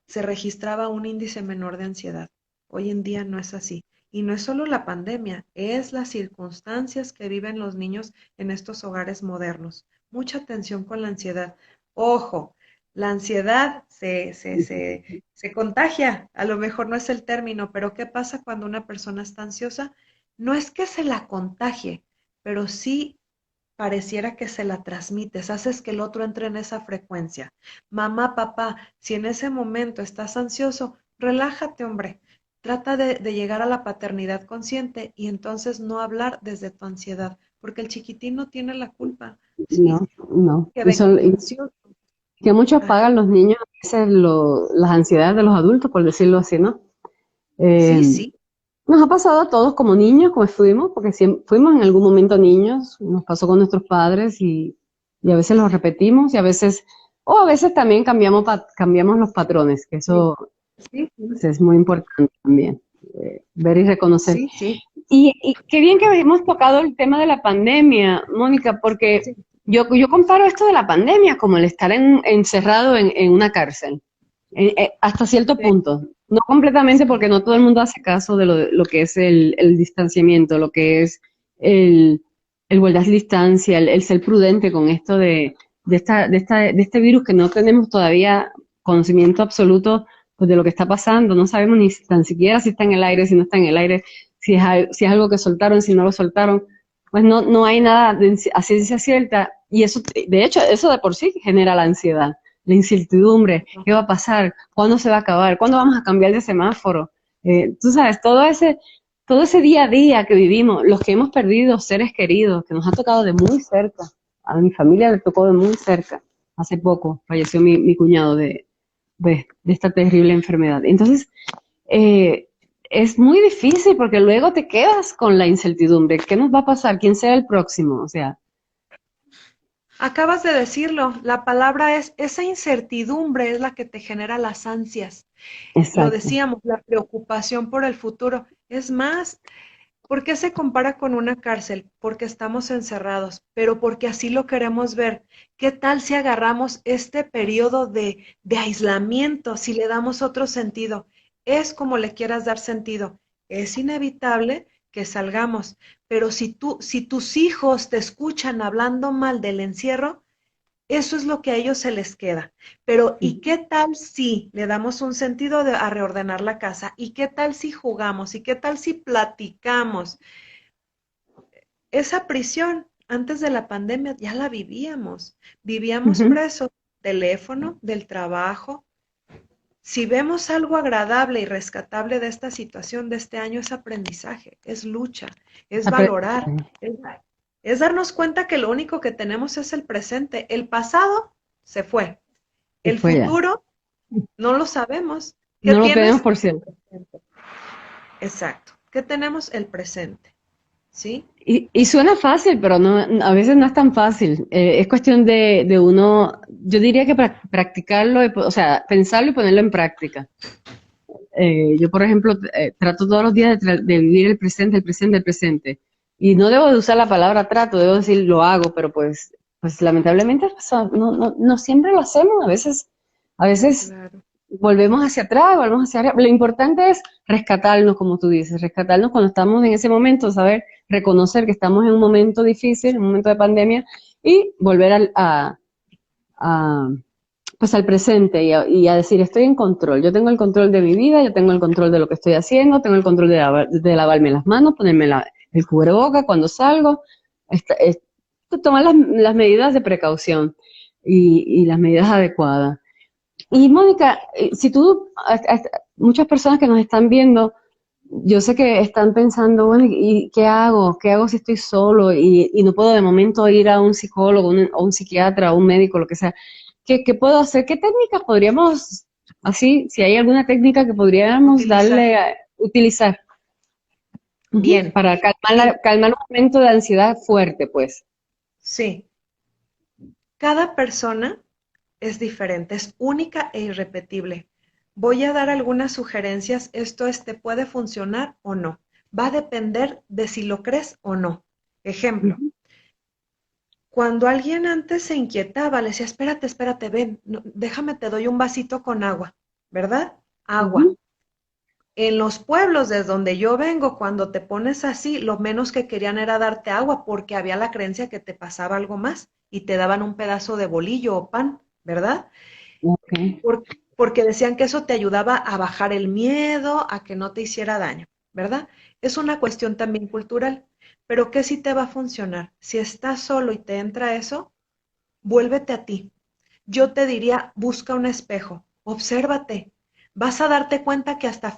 B: se registraba un índice menor de ansiedad. Hoy en día no es así. Y no es solo la pandemia, es las circunstancias que viven los niños en estos hogares modernos. Mucha atención con la ansiedad. Ojo, la ansiedad se contagia, a lo mejor no es el término, pero ¿qué pasa cuando una persona está ansiosa? No es que se la contagie, pero sí pareciera que se la transmites, haces que el otro entre en esa frecuencia. Mamá, papá, si en ese momento estás ansioso, relájate, hombre. Trata de llegar a la paternidad consciente y entonces no hablar desde tu ansiedad, porque el chiquitín no tiene la culpa, ¿sí?
A: No, no.
B: Que venga
A: Eso, y
B: ansioso.
A: que muchos
B: Ah,
A: pagan los niños, a veces las ansiedades de los adultos, por decirlo así, ¿no?
B: sí,
A: Eh,
B: sí,
A: Nos ha pasado a todos como niños, como fuimos, porque fuimos en algún momento niños, nos pasó con nuestros padres y a veces los repetimos y a veces también cambiamos los patrones, que
B: sí,
A: eso
B: sí,
A: pues, es muy importante también, ver y reconocer.
B: sí, sí,
A: Y qué bien que hemos tocado el tema de la pandemia, Mónica, porque
B: sí,
A: yo comparo esto de la pandemia como el estar encerrado en una cárcel, hasta cierto
B: sí,
A: punto. No completamente porque no todo el mundo hace caso de lo que es el distanciamiento, lo que es el, el guardar distancia, el ser prudente con esto de este virus que no tenemos todavía conocimiento absoluto pues, de lo que está pasando. No sabemos ni tan siquiera si está en el aire, si no está en el aire, si es algo que soltaron, si no lo soltaron. Pues no hay nada a ciencia cierta y eso, de hecho, eso de por sí genera la ansiedad, la incertidumbre, qué va a pasar, cuándo se va a acabar, cuándo vamos a cambiar de semáforo. Tú sabes, todo ese día a día que vivimos, los que hemos perdido seres queridos, que nos ha tocado de muy cerca, a mi familia le tocó de muy cerca. hace poco falleció mi cuñado de esta terrible enfermedad. Entonces, eh, es muy difícil porque luego te quedas con la incertidumbre. ¿Qué nos va a pasar? ¿Quién será el próximo? O sea,
B: Acabas de decirlo, la palabra es, esa incertidumbre es la que te genera las ansias. Lo
A: exacto.
B: decíamos, la preocupación por el futuro. Es más, ¿por qué se compara con una cárcel? Porque estamos encerrados, pero porque así lo queremos ver. ¿Qué tal si agarramos este periodo de aislamiento, si le damos otro sentido? Es como le quieras dar sentido. Es inevitable que salgamos, pero si tus hijos te escuchan hablando mal del encierro, eso es lo que a ellos se les queda. Pero, ¿y qué tal si le damos un sentido a reordenar la casa? ¿Y qué tal si jugamos? ¿Y qué tal si platicamos? Esa prisión antes de la pandemia ya la vivíamos. Vivíamos
A: Ujú.
B: presos, teléfono, del trabajo. Si vemos algo agradable y rescatable de esta situación de este año, es aprendizaje, es lucha, es valorar, es, es darnos cuenta que lo único que tenemos es el presente. El pasado se fue.
A: Y
B: El
A: fue ya.
B: futuro no lo sabemos. ¿Qué
A: No lo tenemos
B: tienes?
A: por cierto.
B: Exacto. ¿Qué tenemos? El presente. ¿Sí?
A: Y suena fácil, pero no, a veces no es tan fácil. Es cuestión de uno, yo diría que practicarlo, o sea, pensarlo y ponerlo en práctica. Yo, por ejemplo, trato todos los días de vivir el presente, el presente, el presente. Y no debo de usar la palabra trato, debo decir lo hago, pero pues lamentablemente pues, no siempre lo hacemos. A veces
B: Claro.
A: volvemos hacia atrás, volvemos hacia arriba. Lo importante es rescatarnos, como tú dices, rescatarnos cuando estamos en ese momento, saber reconocer que estamos en un momento difícil, un momento de pandemia, y volver a, pues al presente y a decir, estoy en control. Yo tengo el control de mi vida, yo tengo el control de lo que estoy haciendo, tengo el control de lavarme las manos, ponerme el cubreboca cuando salgo, tomar las medidas de precaución y las medidas adecuadas. Y Mónica, si tú, muchas personas que nos están viendo, yo sé que están pensando, bueno, ¿y qué hago? ¿Qué hago si estoy solo y no puedo de momento ir a un psicólogo, o un psiquiatra, o un médico, lo que sea? ¿Qué puedo hacer? ¿Qué técnicas podríamos, así, si hay alguna técnica que podríamos
B: Utilizar.
A: utilizar
B: Bien.
A: para
B: Mira,
A: calmar un momento de ansiedad fuerte, pues?
B: sí. Cada persona es diferente, es única e irrepetible. Voy a dar algunas sugerencias. Esto te puede funcionar o no. Va a depender de si lo crees o no. Ejemplo,
A: Ujú,
B: cuando alguien antes se inquietaba, le decía, espérate, espérate, ven, déjame, te doy un vasito con agua, ¿verdad? Agua.
A: ujú.
B: En los pueblos desde donde yo vengo, cuando te pones así, lo menos que querían era darte agua porque había la creencia que te pasaba algo más y te daban un pedazo de bolillo o pan, ¿verdad?
A: Ok.
B: Porque decían que eso te ayudaba a bajar el miedo, a que no te hiciera daño, ¿verdad? Es una cuestión también cultural, pero ¿qué sí te va a funcionar? Si estás solo y te entra eso, vuélvete a ti. Yo te diría, busca un espejo, obsérvate. Vas a darte cuenta que hasta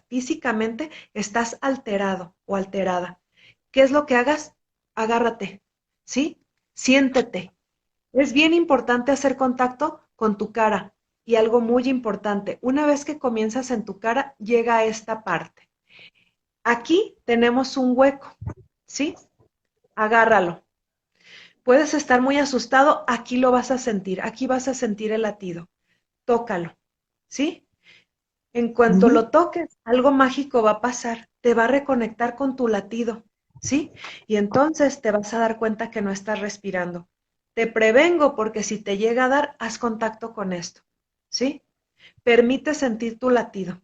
B: físicamente estás alterado o alterada. ¿Qué es lo que hagas? Agárrate, ¿sí? Siéntete. Es bien importante hacer contacto con tu cara. Y algo muy importante, una vez que comienzas en tu cara, llega a esta parte. Aquí tenemos un hueco, ¿sí? Agárralo. Puedes estar muy asustado, aquí lo vas a sentir, aquí vas a sentir el latido. Tócalo, ¿sí? En cuanto
A: Ujú.
B: lo toques, algo mágico va a pasar, te va a reconectar con tu latido, ¿sí? Y entonces te vas a dar cuenta que no estás respirando. Te prevengo porque si te llega a dar, haz contacto con esto, ¿sí? Permite sentir tu latido.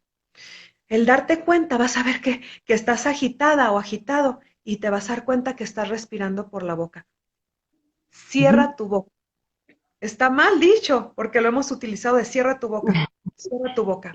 B: El darte cuenta, vas a ver que estás agitada o agitado y te vas a dar cuenta que estás respirando por la boca.
A: Ujú.
B: Cierra tu boca. Está mal dicho, porque lo hemos utilizado de cierra tu boca, cierra tu boca.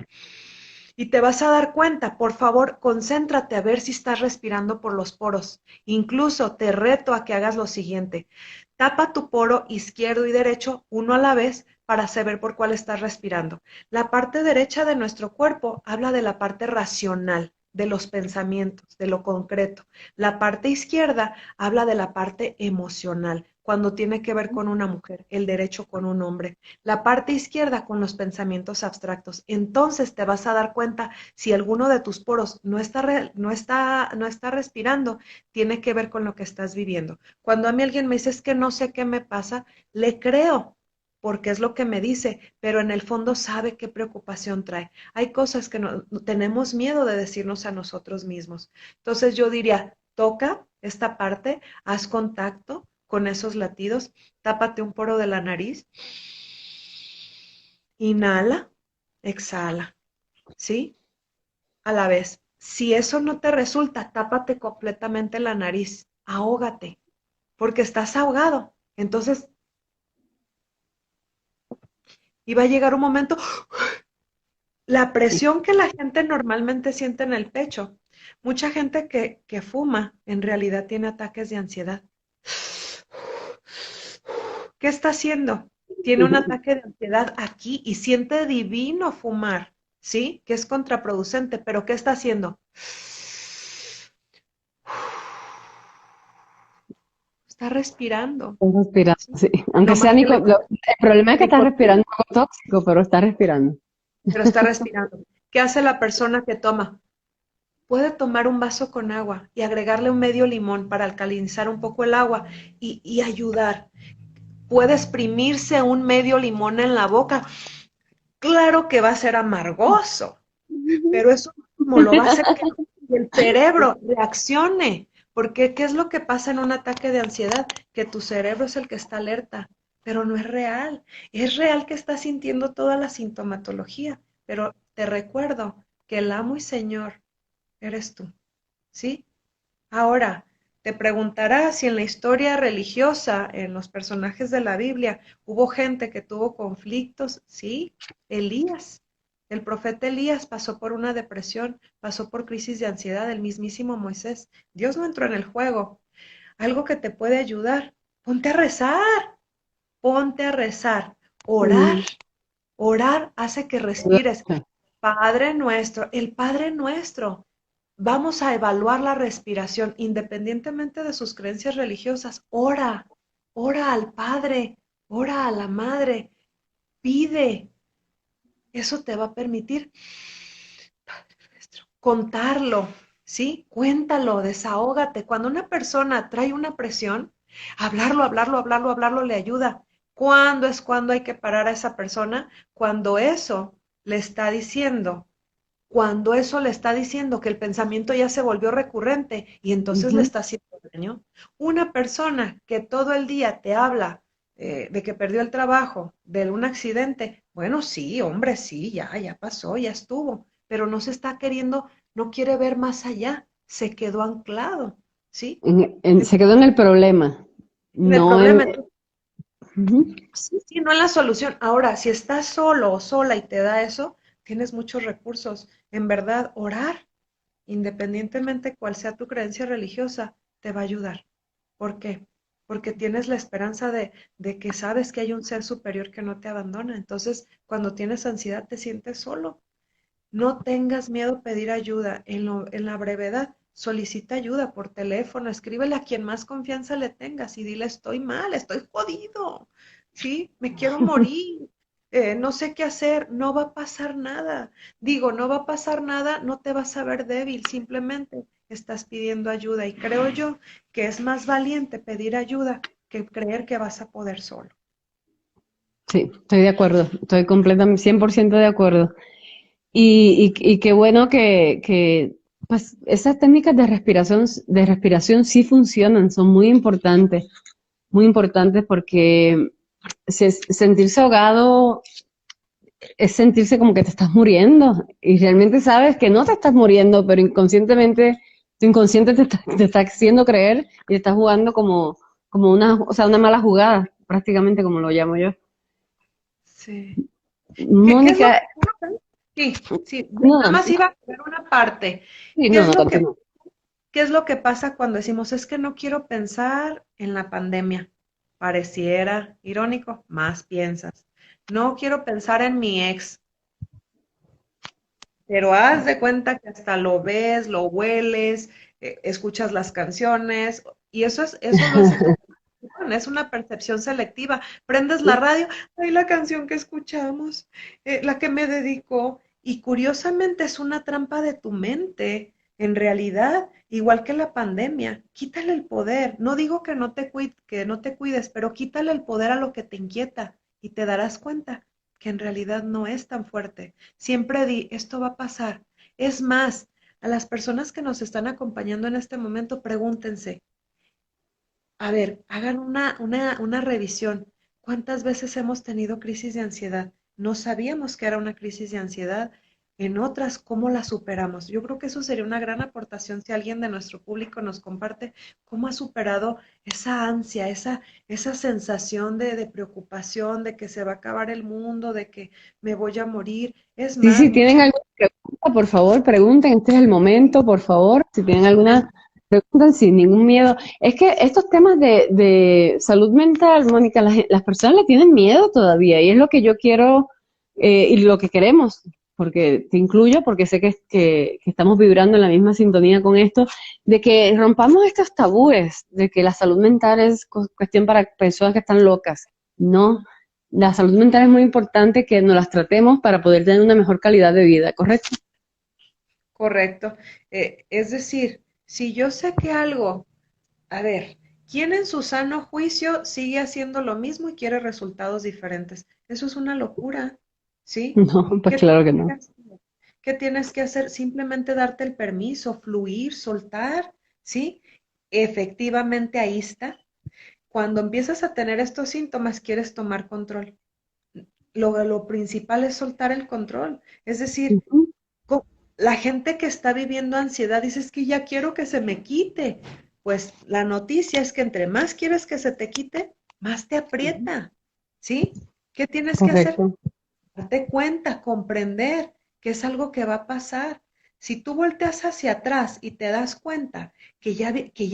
B: Y te vas a dar cuenta, por favor, concéntrate a ver si estás respirando por los poros. Incluso te reto a que hagas lo siguiente. Tapa tu poro izquierdo y derecho uno a la vez para saber por cuál estás respirando. La parte derecha de nuestro cuerpo habla de la parte racional, de los pensamientos, de lo concreto. La parte izquierda habla de la parte emocional, cuando tiene que ver con una mujer, el derecho con un hombre, la parte izquierda con los pensamientos abstractos. Entonces te vas a dar cuenta si alguno de tus poros no está respirando, tiene que ver con lo que estás viviendo. Cuando a mí alguien me dice es que no sé qué me pasa, le creo porque es lo que me dice, pero en el fondo sabe qué preocupación trae. Hay cosas que no, tenemos miedo de decirnos a nosotros mismos. Entonces yo diría, toca esta parte, haz contacto con esos latidos, tápate un poro de la nariz, inhala, exhala, ¿sí? A la vez. Si eso no te resulta, tápate completamente la nariz, ahógate, porque estás ahogado. Entonces, iba a llegar un momento, la presión que la gente normalmente siente en el pecho. Mucha gente que fuma en realidad tiene ataques de ansiedad. ¿Qué está haciendo? Tiene un ataque de ansiedad aquí y siente divino fumar, ¿sí? Que es contraproducente, pero ¿qué está haciendo? Está respirando.
A: Estás respirando,
B: ¿Sí?
A: sí. Aunque
B: Nomás
A: sea
B: que
A: el problema es que estás
B: nicotina,
A: respirando algo tóxico, pero estás respirando.
B: pero está respirando. ¿Qué hace la persona que toma? Puede tomar un vaso con agua y agregarle un medio limón para alcalinizar un poco el agua y ayudar. Puede exprimirse un medio limón en la boca. Claro que va a ser amargoso, pero eso mismo lo va a hacer que el cerebro reaccione. Porque, ¿qué es lo que pasa en un ataque de ansiedad? Que tu cerebro es el que está alerta, pero no es real. Es real que estás sintiendo toda la sintomatología, pero te recuerdo que el amo y señor eres tú, ¿sí? Ahora, te preguntarás si en la historia religiosa, en los personajes de la Biblia, hubo gente que tuvo conflictos. Sí, Elías. El profeta Elías pasó por una depresión, pasó por crisis de ansiedad, el mismísimo Moisés. Dios no entró en el juego. Algo que te puede ayudar. Ponte a rezar, ponte a rezar. Orar,
A: Mm.
B: orar hace que respires. Padre nuestro, el Padre nuestro. Vamos a evaluar la respiración independientemente de sus creencias religiosas. Ora, ora al Padre, ora a la Madre, pide. Eso te va a permitir contarlo, ¿sí? Cuéntalo, desahógate. Cuando una persona trae una presión, hablarlo le ayuda. ¿Cuándo es cuando hay que parar a esa persona? Cuando eso le está diciendo cuando eso le está diciendo que el pensamiento ya se volvió recurrente y entonces le
A: Ujú.
B: está haciendo daño. Una persona que todo el día te habla de que perdió el trabajo, de un accidente, bueno, sí, hombre, sí, ya pasó, ya estuvo, pero no se está queriendo, no quiere ver más allá, se quedó anclado, ¿sí?
A: Se quedó en el problema,
B: En el
A: no en...
B: problema, entonces,
A: Ujú.
B: sí, sí, no en la solución. Ahora, si estás solo o sola y te da eso, tienes muchos recursos. En verdad, orar independientemente cuál sea tu creencia religiosa, te va a ayudar. ¿Por qué? Porque tienes la esperanza de que sabes que hay un ser superior que no te abandona. Entonces, cuando tienes ansiedad, te sientes solo. No tengas miedo a pedir ayuda. En la brevedad, solicita ayuda por teléfono, escríbele a quien más confianza le tengas y dile, estoy mal, estoy jodido, ¿sí? Me quiero morir, no sé qué hacer, no va a pasar nada. Digo, no va a pasar nada, no te vas a ver débil, simplemente estás pidiendo ayuda y creo yo que es más valiente pedir ayuda que creer que vas a poder solo.
A: Sí, estoy de acuerdo, estoy completamente 100% de acuerdo. Y qué bueno que pues esas técnicas de respiración sí funcionan, son muy importantes porque sentirse ahogado es sentirse como que te estás muriendo y realmente sabes que no te estás muriendo, pero inconscientemente, tu inconsciente te está haciendo creer y te está jugando como una, o sea, una mala jugada, prácticamente como lo llamo yo.
B: Sí. ¿Qué es lo
A: Mónica,
B: que pasa? Sí, sí,
A: no,
B: nada más iba a ver una parte.
A: sí,
B: ¿Qué
A: no,
B: es
A: no,
B: lo que
A: continúa.
B: ¿Qué es lo que pasa cuando decimos es que no quiero pensar en la pandemia? Pareciera irónico, más piensas. No quiero pensar en mi ex, pero haz de cuenta que hasta lo ves, lo hueles, escuchas las canciones y eso lo haces es una percepción selectiva. Prendes la radio, ay, la canción que escuchamos, la que me dedicó, y curiosamente es una trampa de tu mente. En realidad, igual que la pandemia, quítale el poder. No digo que no te cuides, pero quítale el poder a lo que te inquieta y te darás cuenta que en realidad no es tan fuerte. Siempre di, esto va a pasar. Es más, a las personas que nos están acompañando en este momento, pregúntense, a ver, hagan una revisión. ¿Cuántas veces hemos tenido crisis de ansiedad? No sabíamos que era una crisis de ansiedad. En otras, ¿cómo la superamos? Yo creo que eso sería una gran aportación si alguien de nuestro público nos comparte cómo ha superado esa ansia, esa sensación de preocupación, de que se va a acabar el mundo, de que me voy a morir. Es
A: Sí,
B: más,
A: si tienen
B: muchas.
A: alguna pregunta, por favor, pregunten. Este es el momento, por favor. Si tienen alguna pregunta, sin ningún miedo. Es que estos temas de salud mental, Mónica, las personas le tienen miedo todavía y es lo que yo quiero y lo que queremos, porque te incluyo, porque sé que estamos vibrando en la misma sintonía con esto, de que rompamos estos tabúes, de que la salud mental es cuestión para personas que están locas. No. La salud mental es muy importante que nos las tratemos para poder tener una mejor calidad de vida, ¿correcto?
B: Correcto. Es decir, si yo sé que algo, a ver, ¿quién en su sano juicio sigue haciendo lo mismo y quiere resultados diferentes? Eso es una locura, ¿sí?
A: No, pues
B: ¿Qué
A: claro que
B: tienes que
A: no.
B: hacer? ¿Qué tienes que hacer? Simplemente darte el permiso, fluir, soltar, ¿sí? Efectivamente, ahí está. Cuando empiezas a tener estos síntomas, quieres tomar control. Lo principal es soltar el control. Es decir,
A: Ujú,
B: la gente que está viviendo ansiedad dice, es que ya quiero que se me quite. Pues la noticia es que entre más quieres que se te quite, más te
A: ujú.
B: aprieta. ¿Sí? ¿Qué tienes que hacer?
A: Correcto.
B: Darte cuenta, comprender que es algo que va a pasar. Si tú volteas hacia atrás y te das cuenta que ya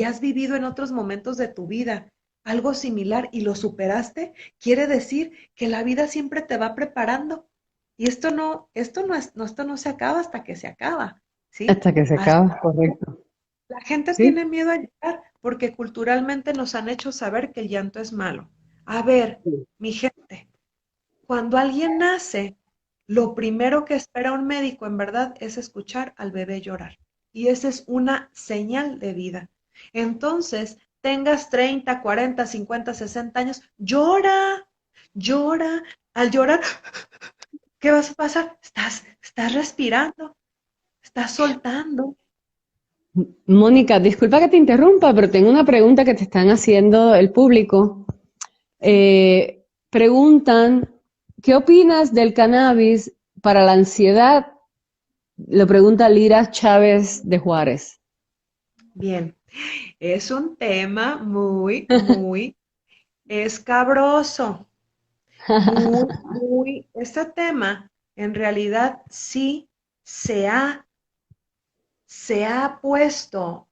B: has vivido en otros momentos de tu vida algo similar y lo superaste, quiere decir que la vida siempre te va preparando. Y esto no se acaba hasta que se acaba, ¿sí?
A: Hasta que se
B: Hasta-
A: acaba, correcto.
B: la gente
A: Sí.
B: tiene miedo a llorar porque culturalmente nos han hecho saber que el llanto es malo. A ver, mi gente, cuando alguien nace, lo primero que espera un médico en verdad es escuchar al bebé llorar. Y esa es una señal de vida. Entonces, tengas 30, 40, 50, 60 años, llora, llora. Al llorar, ¿qué vas a pasar? Estás respirando, estás soltando.
A: Mónica, disculpa que te interrumpa, pero tengo una pregunta que te están haciendo el público.
B: ¿Sí?
A: Preguntan, ¿qué opinas del cannabis para la ansiedad? Lo pregunta Lira Chávez de Juárez.
B: Bien, es un tema muy escabroso. Este tema en realidad sí se ha, se ha puesto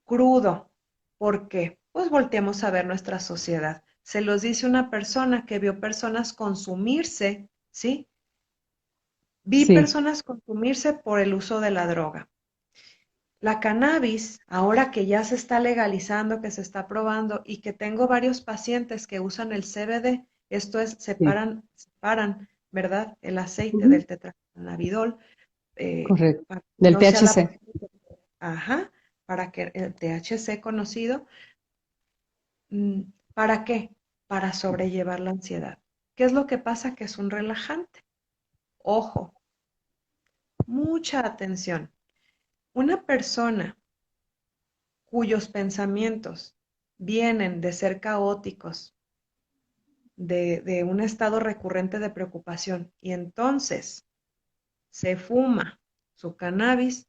B: crudo. ¿Por qué? Pues volteamos a ver nuestra sociedad. Se los dice una persona que vio personas consumirse, ¿sí? Vi
A: Sí,
B: personas consumirse por el uso de la droga. La cannabis, ahora que ya se está legalizando, que se está probando y que tengo varios pacientes que usan el CBD, esto es,
A: sí.
B: separan, ¿verdad? El aceite
A: Ujú,
B: del tetracannabinol,
A: correcto.
B: para que
A: Del
B: no sea la,
A: THC.
B: ajá, para que el THC conocido, mm, ¿para qué? Para sobrellevar la ansiedad. ¿Qué es lo que pasa? Que es un relajante. Ojo, mucha atención. Una persona cuyos pensamientos vienen de ser caóticos, de un estado recurrente de preocupación, y entonces se fuma su cannabis,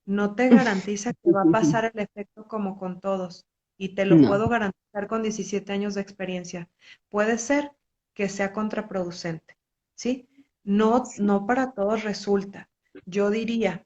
B: no te garantiza que va a pasar el efecto como con todos. Y te lo
A: No.
B: puedo garantizar con 17 años de experiencia. Puede ser que sea contraproducente, ¿sí? No, no para todos resulta. Yo diría,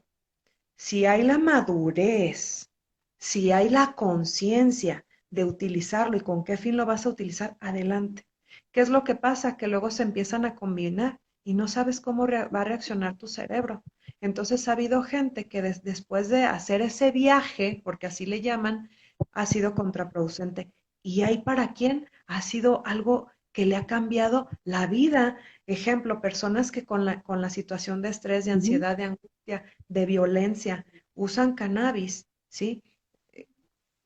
B: si hay la madurez, si hay la conciencia de utilizarlo y con qué fin lo vas a utilizar, adelante. ¿Qué es lo que pasa? Que luego se empiezan a combinar y no sabes cómo va a reaccionar tu cerebro. Entonces ha habido gente que después de hacer ese viaje, porque así le llaman, ha sido contraproducente. y hay para quien ha sido algo que le ha cambiado la vida. Ejemplo, personas que con la situación de estrés, de
A: Ujú.
B: ansiedad, de angustia, de violencia, usan cannabis, ¿sí?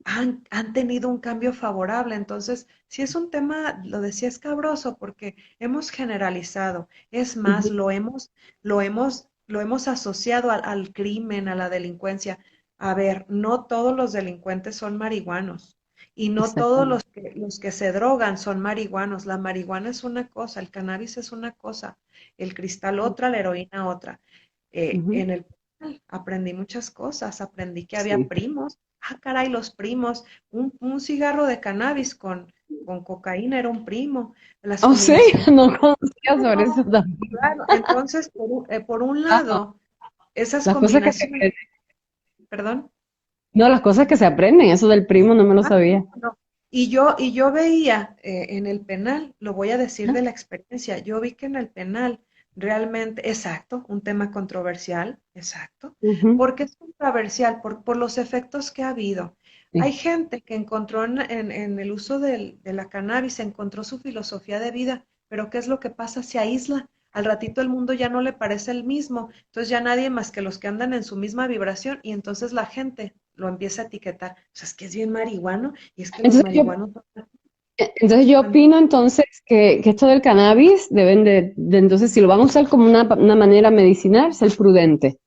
B: Han tenido un cambio favorable. Entonces, sí es un tema, lo decía, escabroso porque hemos generalizado. Es más,
A: Ujú.
B: lo hemos asociado al crimen, a la delincuencia. A ver, no todos los delincuentes son marihuanos y no todos
A: Exactamente.
B: los que se drogan son marihuanos. La marihuana es una cosa, el cannabis es una cosa, el cristal otra, la heroína otra.
A: Ujú.
B: En el penal aprendí muchas cosas, aprendí que había
A: Sí.
B: primos. Ah, caray, los primos. Un cigarro de cannabis con cocaína era un primo. Las
A: Oh, sí,
B: combinaciones.
A: no conocía sobre eso
B: No,
A: también.
B: claro. Entonces, por un
A: Ajá.
B: lado, esas
A: Las cosas que se
B: combinaciones,
A: aprenden.
B: perdón.
A: No, las cosas que se aprenden, eso del primo no me lo
B: Ah,
A: sabía.
B: no. Y yo veía en el penal, lo voy a decir de la experiencia, yo vi que en el penal realmente, exacto, un tema controversial, exacto,
A: Ujú.
B: porque es controversial por los efectos que ha habido. Hay
A: Sí.
B: gente que encontró en el uso de la cannabis, encontró su filosofía de vida, pero ¿qué es lo que pasa? Se aísla. Al ratito el mundo ya no le parece el mismo, entonces ya nadie más que los que andan en su misma vibración y entonces la gente lo empieza a etiquetar. O sea, es que es bien marihuano y es que los
A: Entonces yo,
B: marihuanos
A: entonces yo opino entonces que esto del cannabis deben entonces si lo van a usar como una manera medicinal, ser prudente.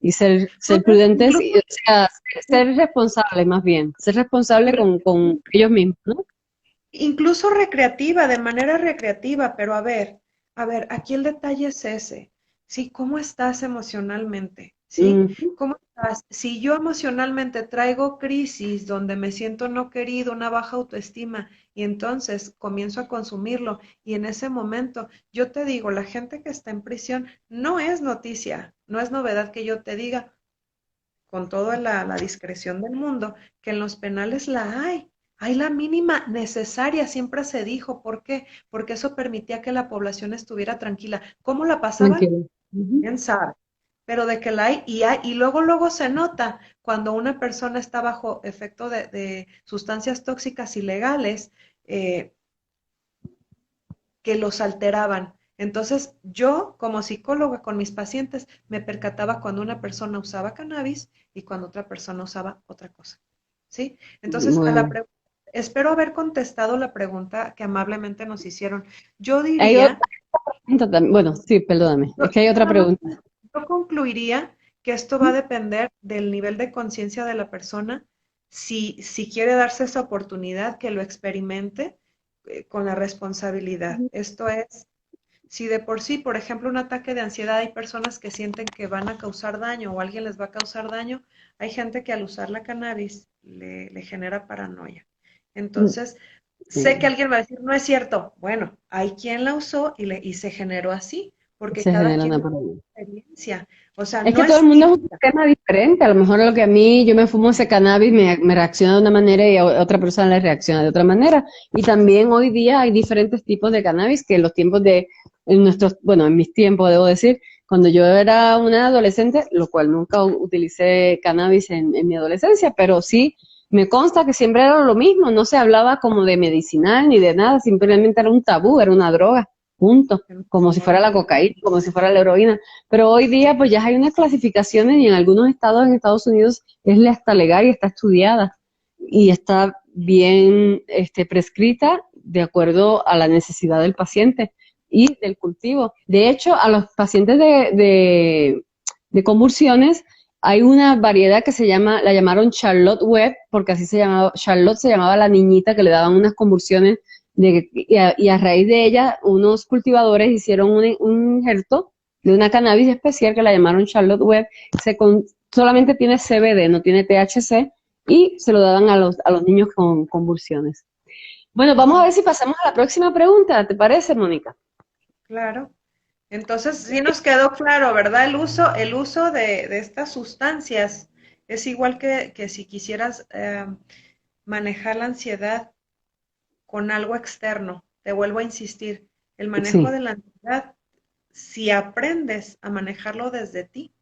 A: Y ser prudentes,
B: incluso,
A: o sea, ser responsable más bien, ser responsable con ellos mismos, ¿no?
B: incluso recreativa, de manera recreativa, pero a ver, aquí el detalle es ese, ¿sí? ¿Cómo estás emocionalmente? ¿Sí?
A: Ujú.
B: ¿Cómo estás? Si yo emocionalmente traigo crisis donde me siento no querido, una baja autoestima, y entonces comienzo a consumirlo, y en ese momento, yo te digo, la gente que está en prisión no es noticia, no es novedad que yo te diga, con toda la discreción del mundo, que en los penales la hay la mínima necesaria, siempre se dijo. ¿Por qué? Porque eso permitía que la población estuviera tranquila. ¿Cómo la pasaban?
A: Tranquilo. Ujú.
B: ¿Quién sabe? Pero de que la y luego se nota cuando una persona está bajo efecto de sustancias tóxicas ilegales, eh, que los alteraban. Entonces, yo como psicóloga con mis pacientes me percataba cuando una persona usaba cannabis y cuando otra persona usaba otra cosa. ¿Sí? Entonces, a la
A: Bueno,
B: espero haber contestado la pregunta que amablemente nos hicieron. Yo
A: hay otra
B: diría,
A: pregunta también. Bueno, sí, perdóname, es que hay
B: yo
A: otra
B: nada más,
A: pregunta.
B: yo concluiría que esto va a
A: Ujú.
B: depender del nivel de conciencia de la persona, si quiere darse esa oportunidad, que lo experimente con la responsabilidad. Esto es, si de por sí, por ejemplo, un ataque de ansiedad, hay personas que sienten que van a causar daño o alguien les va a causar daño, hay gente que al usar la cannabis le genera paranoia. Entonces, sé que
A: Sí,
B: alguien va a decir, no es cierto. Bueno, hay quien la usó y se generó así, porque
A: se
B: cada
A: genera
B: quien
A: una
B: tiene
A: paranoia.
B: experiencia. O sea,
A: Es
B: no
A: que todo el
B: es
A: mundo es un
B: típica.
A: sistema diferente. A lo mejor lo que a mí, yo me fumo ese cannabis, me reacciona de una manera y a otra persona le reacciona de otra manera. Y también hoy día hay diferentes tipos de cannabis que en los tiempos en nuestros, bueno, en mis tiempos, debo decir, cuando yo era una adolescente, lo cual nunca utilicé cannabis en mi adolescencia, pero sí me consta que siempre era lo mismo. No se hablaba como de medicinal ni de nada, simplemente era un tabú, era una droga, punto. Como si fuera la cocaína, como si fuera la heroína. Pero hoy día pues ya hay unas clasificaciones y en algunos estados en Estados Unidos es hasta legal y está estudiada y está bien prescrita de acuerdo a la necesidad del paciente y del cultivo. De hecho, a los pacientes de convulsiones hay una variedad que se llama, la llamaron Charlotte Web, porque así se llamaba, Charlotte se llamaba la niñita que le daban unas convulsiones y a raíz de ella unos cultivadores hicieron un injerto de una cannabis especial que la llamaron Charlotte Web, solamente tiene CBD, no tiene THC, y se lo daban a los niños con convulsiones. Bueno, vamos a
B: Ujú,
A: ver si pasamos a la próxima pregunta, ¿te parece, Mónica?
B: claro. Entonces, sí nos quedó claro, ¿verdad? El uso de estas sustancias es igual que si quisieras manejar la ansiedad con algo externo. Te vuelvo a insistir, el manejo
A: Sí.
B: de la ansiedad, si aprendes a manejarlo desde ti,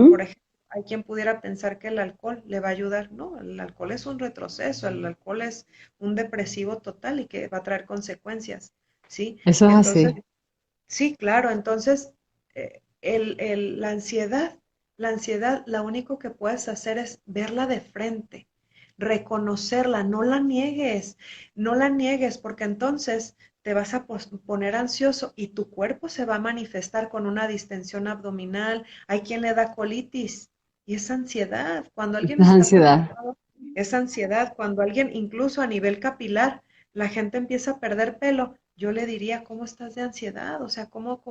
B: por
A: Ujú.
B: ejemplo, hay quien pudiera pensar que el alcohol le va a ayudar. No, el alcohol es un retroceso, el alcohol es un depresivo total y que va a traer consecuencias, ¿sí?
A: Eso es
B: Entonces,
A: así.
B: sí, claro, entonces la ansiedad, lo único que puedes hacer es verla de frente, reconocerla, no la niegues, porque entonces te vas a poner ansioso y tu cuerpo se va a manifestar con una distensión abdominal. Hay quien le da colitis y es ansiedad. Cuando alguien
A: Es
B: está
A: ansiedad.
B: preocupado, es ansiedad. Cuando alguien, incluso a nivel capilar, la gente empieza a perder pelo, yo le diría, ¿cómo estás de ansiedad? O sea, ¿cómo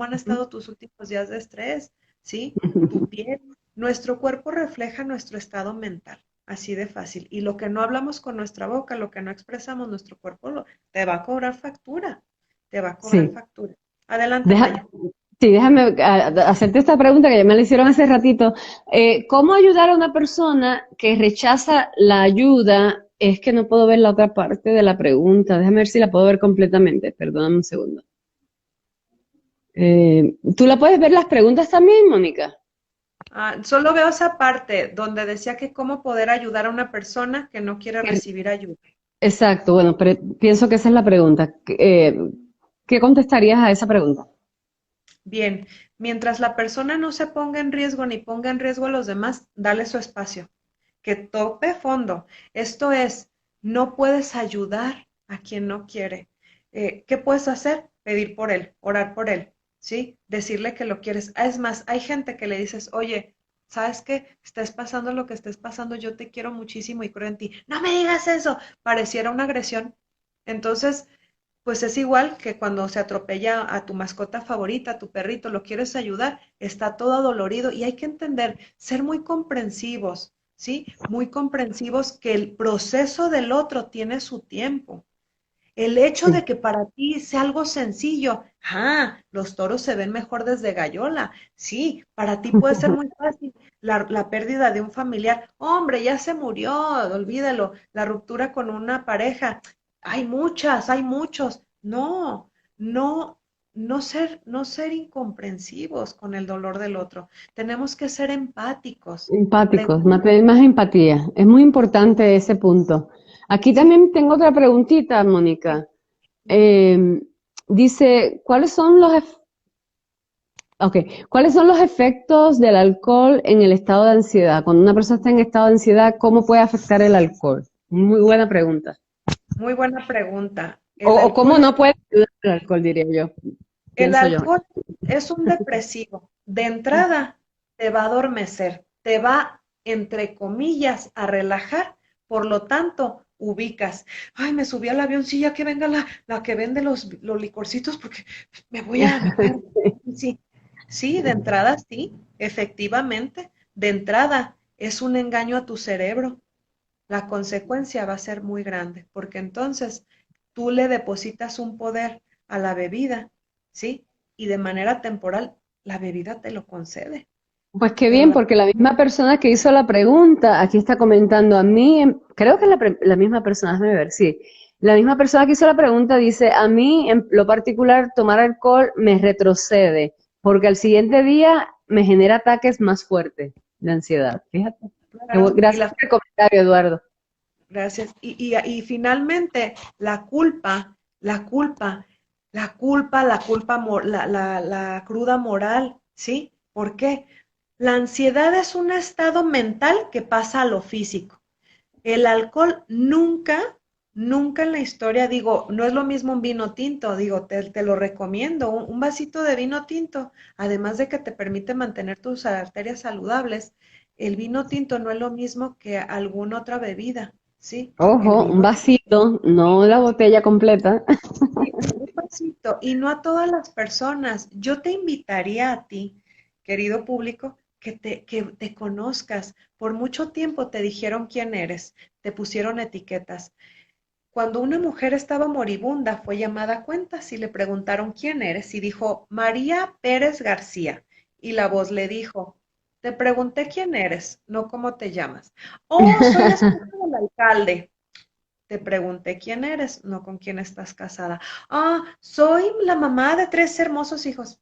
B: han estado tus últimos días de estrés? ¿Sí? Tu piel, nuestro cuerpo refleja nuestro estado mental, así de fácil. Y lo que no hablamos con nuestra boca, lo que no expresamos, nuestro cuerpo te va a cobrar factura, te va a cobrar
A: Sí.
B: factura. Adelante,
A: Deja,
B: Maya.
A: sí, déjame hacerte esta pregunta que ya me la hicieron hace ratito. ¿Cómo ayudar a una persona que rechaza la ayuda? Es que no puedo ver la otra parte de la pregunta. Déjame ver si la puedo ver completamente. Perdóname un segundo. ¿Tú la puedes ver las preguntas también, Mónica?
B: Solo veo esa parte donde decía que cómo poder ayudar a una persona que no quiere recibir ayuda.
A: Exacto, bueno, pero pienso que esa es la pregunta. ¿Qué contestarías a esa pregunta?
B: Bien, mientras la persona no se ponga en riesgo ni ponga en riesgo a los demás, dale su espacio, que tope fondo. Esto es, no puedes ayudar a quien no quiere. ¿Qué puedes hacer? Pedir por él, orar por él, ¿sí? Decirle que lo quieres. Es más, hay gente que le dices, oye, ¿sabes qué? Estés pasando lo que estés pasando, yo te quiero muchísimo y creo en ti. No me digas eso, pareciera una agresión. Entonces, pues es igual que cuando se atropella a tu mascota favorita, a tu perrito, lo quieres ayudar, está todo adolorido y hay que entender, ser muy comprensivos, ¿sí? Muy comprensivos que el proceso del otro tiene su tiempo. El hecho de
A: Sí.
B: que para ti sea algo sencillo, los toros se ven mejor desde Gallola, sí, para ti puede ser muy fácil la pérdida de un familiar, hombre, ya se murió, olvídalo, la ruptura con una pareja, hay muchos, no, no ser incomprensivos con el dolor del otro, tenemos que ser empáticos.
A: Empáticos, más empatía. Es muy importante ese punto. Aquí
B: Sí,
A: también tengo otra preguntita,
B: sí.
A: Mónica. Eh, dice, ¿cuáles son los efectos del alcohol en el estado de ansiedad? Cuando una persona está en estado de ansiedad, ¿cómo puede afectar el alcohol? Muy buena pregunta.
B: Muy buena pregunta.
A: O cómo no puede ayudar el alcohol, diría yo,
B: El
A: pienso yo.
B: alcohol es un depresivo. De entrada, te va a adormecer, te va, entre comillas, a relajar. Por lo tanto, ubicas, ay, me subí al avión, sí, ya que venga la que vende los licorcitos porque me voy a meter. Sí, sí, de entrada, sí, efectivamente, de entrada es un engaño a tu cerebro. La consecuencia va a ser muy grande, porque entonces tú le depositas un poder a la bebida, ¿sí? Y de manera temporal, la bebida te lo concede,
A: Pues qué
B: pero
A: bien, porque la misma persona que hizo la pregunta aquí está comentando a mí, creo que es la misma persona, déjame ver, sí. La misma persona que hizo la pregunta dice, a mí en lo particular tomar alcohol me retrocede, porque al siguiente día me genera ataques más fuertes de ansiedad. Fíjate.
B: claro,
A: Gracias por el comentario, Eduardo.
B: gracias. Y finalmente, la cruda moral, ¿sí? ¿Por qué? La ansiedad es un estado mental que pasa a lo físico. El alcohol nunca en la historia, digo, no es lo mismo un vino tinto, digo, te lo recomiendo, un vasito de vino tinto, además de que te permite mantener tus arterias saludables, el vino tinto no es lo mismo que alguna otra bebida, ¿sí? El
A: Ojo, un
B: vino
A: vasito, no la botella completa.
B: sí, un vasito, y no a todas las personas. Yo te invitaría a ti, querido público, que te conozcas. Por mucho tiempo te dijeron quién eres, te pusieron etiquetas. Cuando una mujer estaba moribunda, fue llamada a cuentas y le preguntaron quién eres y dijo, María Pérez García. Y la voz le dijo, te pregunté quién eres, no cómo te llamas. Oh, soy la esposa del alcalde. Te pregunté quién eres, no con quién estás casada. Soy la mamá de tres hermosos hijos.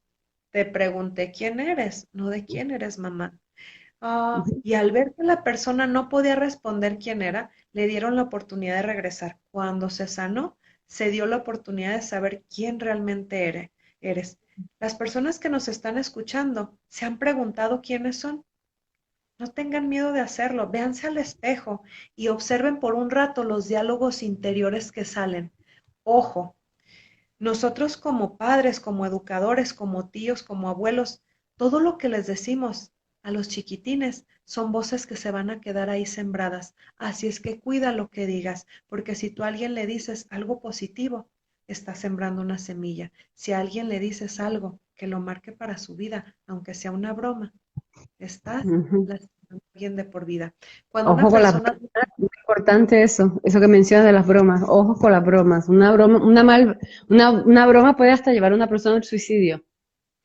B: Te pregunté quién eres, no de quién eres mamá. Y al ver que la persona no podía responder quién era, le dieron la oportunidad de regresar. Cuando se sanó, se dio la oportunidad de saber quién realmente eres. Las personas que nos están escuchando se han preguntado quiénes son. No tengan miedo de hacerlo. Véanse al espejo y observen por un rato los diálogos interiores que salen. Ojo, nosotros como padres, como educadores, como tíos, como abuelos, todo lo que les decimos a los chiquitines son voces que se van a quedar ahí sembradas. Así es que cuida lo que digas, porque si tú a alguien le dices algo positivo, estás sembrando una semilla. Si a alguien le dices algo que lo marque para su vida, aunque sea una broma, estás
A: Ujú.
B: lastimando a alguien de por vida. Cuando una
A: Ojo con las
B: persona,
A: bromas, muy importante eso que mencionas de las bromas. Ojo con las bromas. Una broma puede hasta llevar a una persona al suicidio.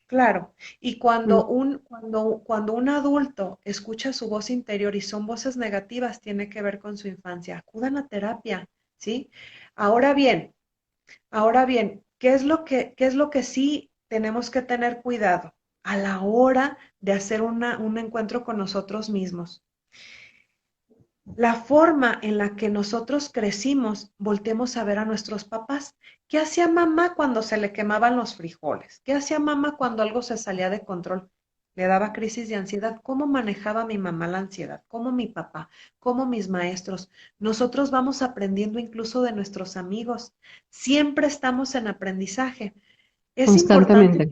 B: claro, y
A: Mm.
B: cuando un adulto escucha su voz interior y son voces negativas, tiene que ver con su infancia. Acudan a terapia, ¿sí? Ahora bien, ahora bien, qué es lo que sí tenemos que tener cuidado a la hora de hacer un encuentro con nosotros mismos? La forma en la que nosotros crecimos, volteemos a ver a nuestros papás. ¿Qué hacía mamá cuando se le quemaban los frijoles? ¿Qué hacía mamá cuando algo se salía de control? Le daba crisis de ansiedad. ¿Cómo manejaba mi mamá la ansiedad? ¿Cómo mi papá? ¿Cómo mis maestros? Nosotros vamos aprendiendo incluso de nuestros amigos. Siempre estamos en aprendizaje. Es importante
A: Constantemente.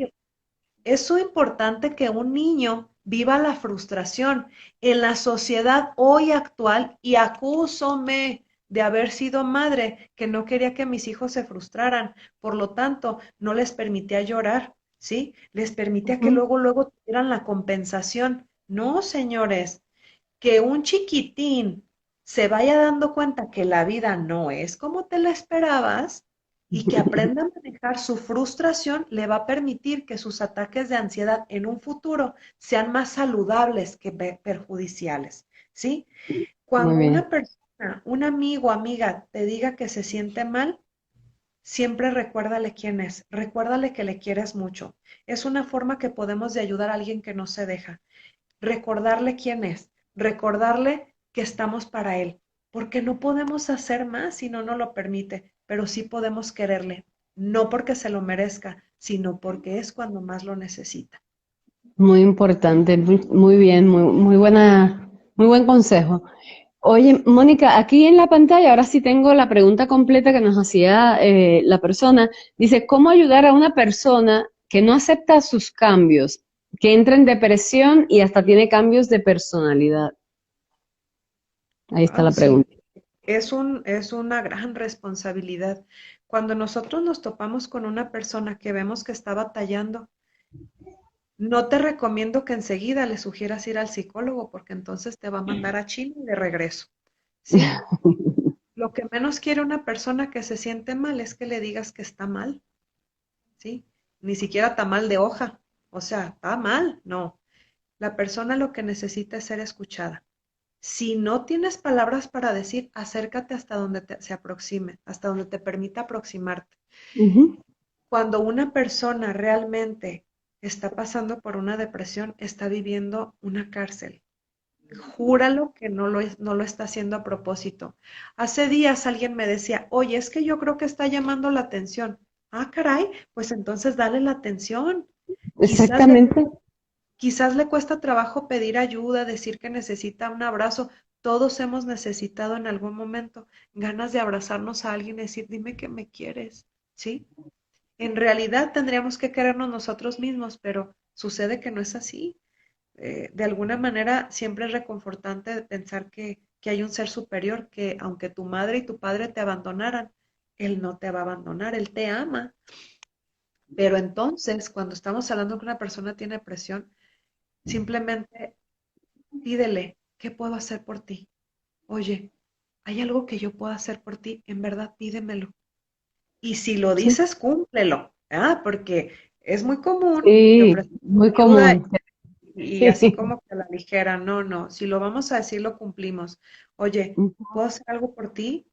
B: que un niño viva la frustración en la sociedad hoy actual y acúsome de haber sido madre que no quería que mis hijos se frustraran. Por lo tanto, no les permitía llorar, ¿sí? Les permitía que
A: Ujú.
B: luego tuvieran la compensación. No, señores, que un chiquitín se vaya dando cuenta que la vida no es como te la esperabas y que aprenda a manejar su frustración, le va a permitir que sus ataques de ansiedad en un futuro sean más saludables que perjudiciales, ¿sí?
A: Muy
B: Cuando
A: bien.
B: una persona, un amigo, amiga, te diga que se siente mal, siempre recuérdale quién es, recuérdale que le quieres mucho. Es una forma que podemos de ayudar a alguien que no se deja, recordarle quién es, recordarle que estamos para él, porque no podemos hacer más si no nos lo permite, pero sí podemos quererle, no porque se lo merezca, sino porque es cuando más lo necesita.
A: Muy importante. Muy bien. Muy buen consejo. Oye, Mónica, aquí en la pantalla ahora sí tengo la pregunta completa que nos hacía la persona. Dice, ¿cómo ayudar a una persona que no acepta sus cambios, que entra en depresión y hasta tiene cambios de personalidad? Ahí está la
B: Sí,
A: pregunta.
B: es una gran responsabilidad. Cuando nosotros nos topamos con una persona que vemos que está batallando, no te recomiendo que enseguida le sugieras ir al psicólogo porque entonces te va a mandar a China y de regreso, ¿sí? Lo que menos quiere una persona que se siente mal es que le digas que está mal, ¿sí? Ni siquiera tamal de hoja, o sea, está mal, no. La persona lo que necesita es ser escuchada. Si no tienes palabras para decir, acércate hasta donde se aproxime, hasta donde te permita aproximarte.
A: Ujú.
B: Cuando una persona realmente está pasando por una depresión, está viviendo una cárcel. Júralo que no lo está haciendo a propósito. Hace días alguien me decía, oye, es que yo creo que está llamando la atención. Ah, caray, pues entonces dale la atención. Quizás le,
A: Exactamente.
B: quizás le cuesta trabajo pedir ayuda, decir que necesita un abrazo. Todos hemos necesitado en algún momento ganas de abrazarnos a alguien y decir, dime que me quieres, ¿sí? En realidad tendríamos que querernos nosotros mismos, pero sucede que no es así. De alguna manera siempre es reconfortante pensar que hay un ser superior que aunque tu madre y tu padre te abandonaran, él no te va a abandonar, él te ama. Pero entonces, cuando estamos hablando que una persona tiene presión, simplemente pídele, ¿qué puedo hacer por ti? Oye, ¿hay algo que yo pueda hacer por ti? En verdad, pídemelo. Y si lo
A: Sí,
B: dices, cúmplelo, ¿ah? Porque es muy común que
A: sí,
B: ofrezcamos
A: muy
B: ayuda
A: común.
B: y así
A: Sí.
B: como que a la ligera, no, no, si lo vamos a decir, lo cumplimos. Oye, ¿puedo hacer algo por ti?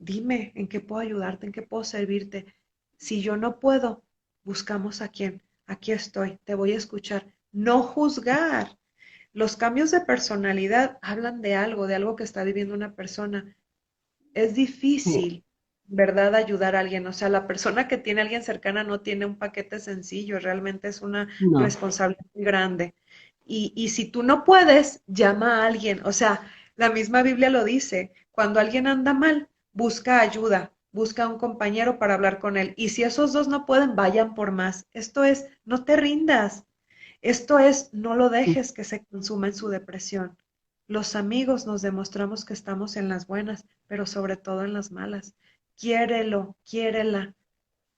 B: Dime en qué puedo ayudarte, en qué puedo servirte. Si yo no puedo, buscamos a quién. Aquí estoy, te voy a escuchar. No juzgar. Los cambios de personalidad hablan de algo que está viviendo una persona. Es
A: Sí,
B: difícil, ¿verdad?, ayudar a alguien. O sea, la persona que tiene a alguien cercana no tiene un paquete sencillo, realmente es una
A: no.
B: responsabilidad muy grande. Y si tú no puedes, llama a alguien. O sea, la misma Biblia lo dice, cuando alguien anda mal, busca ayuda, busca a un compañero para hablar con él. Y si esos dos no pueden, vayan por más. Esto es, no te rindas. Esto es, no lo dejes que se consuma en su depresión. Los amigos nos demostramos que estamos en las buenas, pero sobre todo en las malas. Quiérelo, quiérela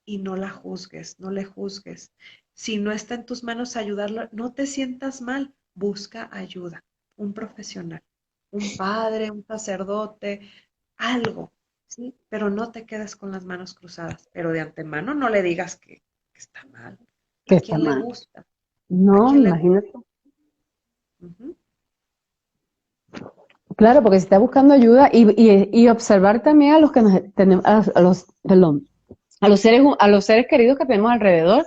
B: y no la juzgues, no le juzgues. Si no está en tus manos ayudarlo, no te sientas mal, busca ayuda, un profesional, un padre, un sacerdote, algo, ¿sí? Pero no te quedes con las manos cruzadas, pero de antemano no le digas que está mal.
A: Que
B: ¿A
A: está
B: quién le
A: mal.
B: gusta? ¿A
A: No,
B: quién le gusta?
A: imagínate.
B: Ujú.
A: Claro, porque se está buscando ayuda y observar también a los que nos tenemos, a los, perdón, a los seres queridos que tenemos alrededor,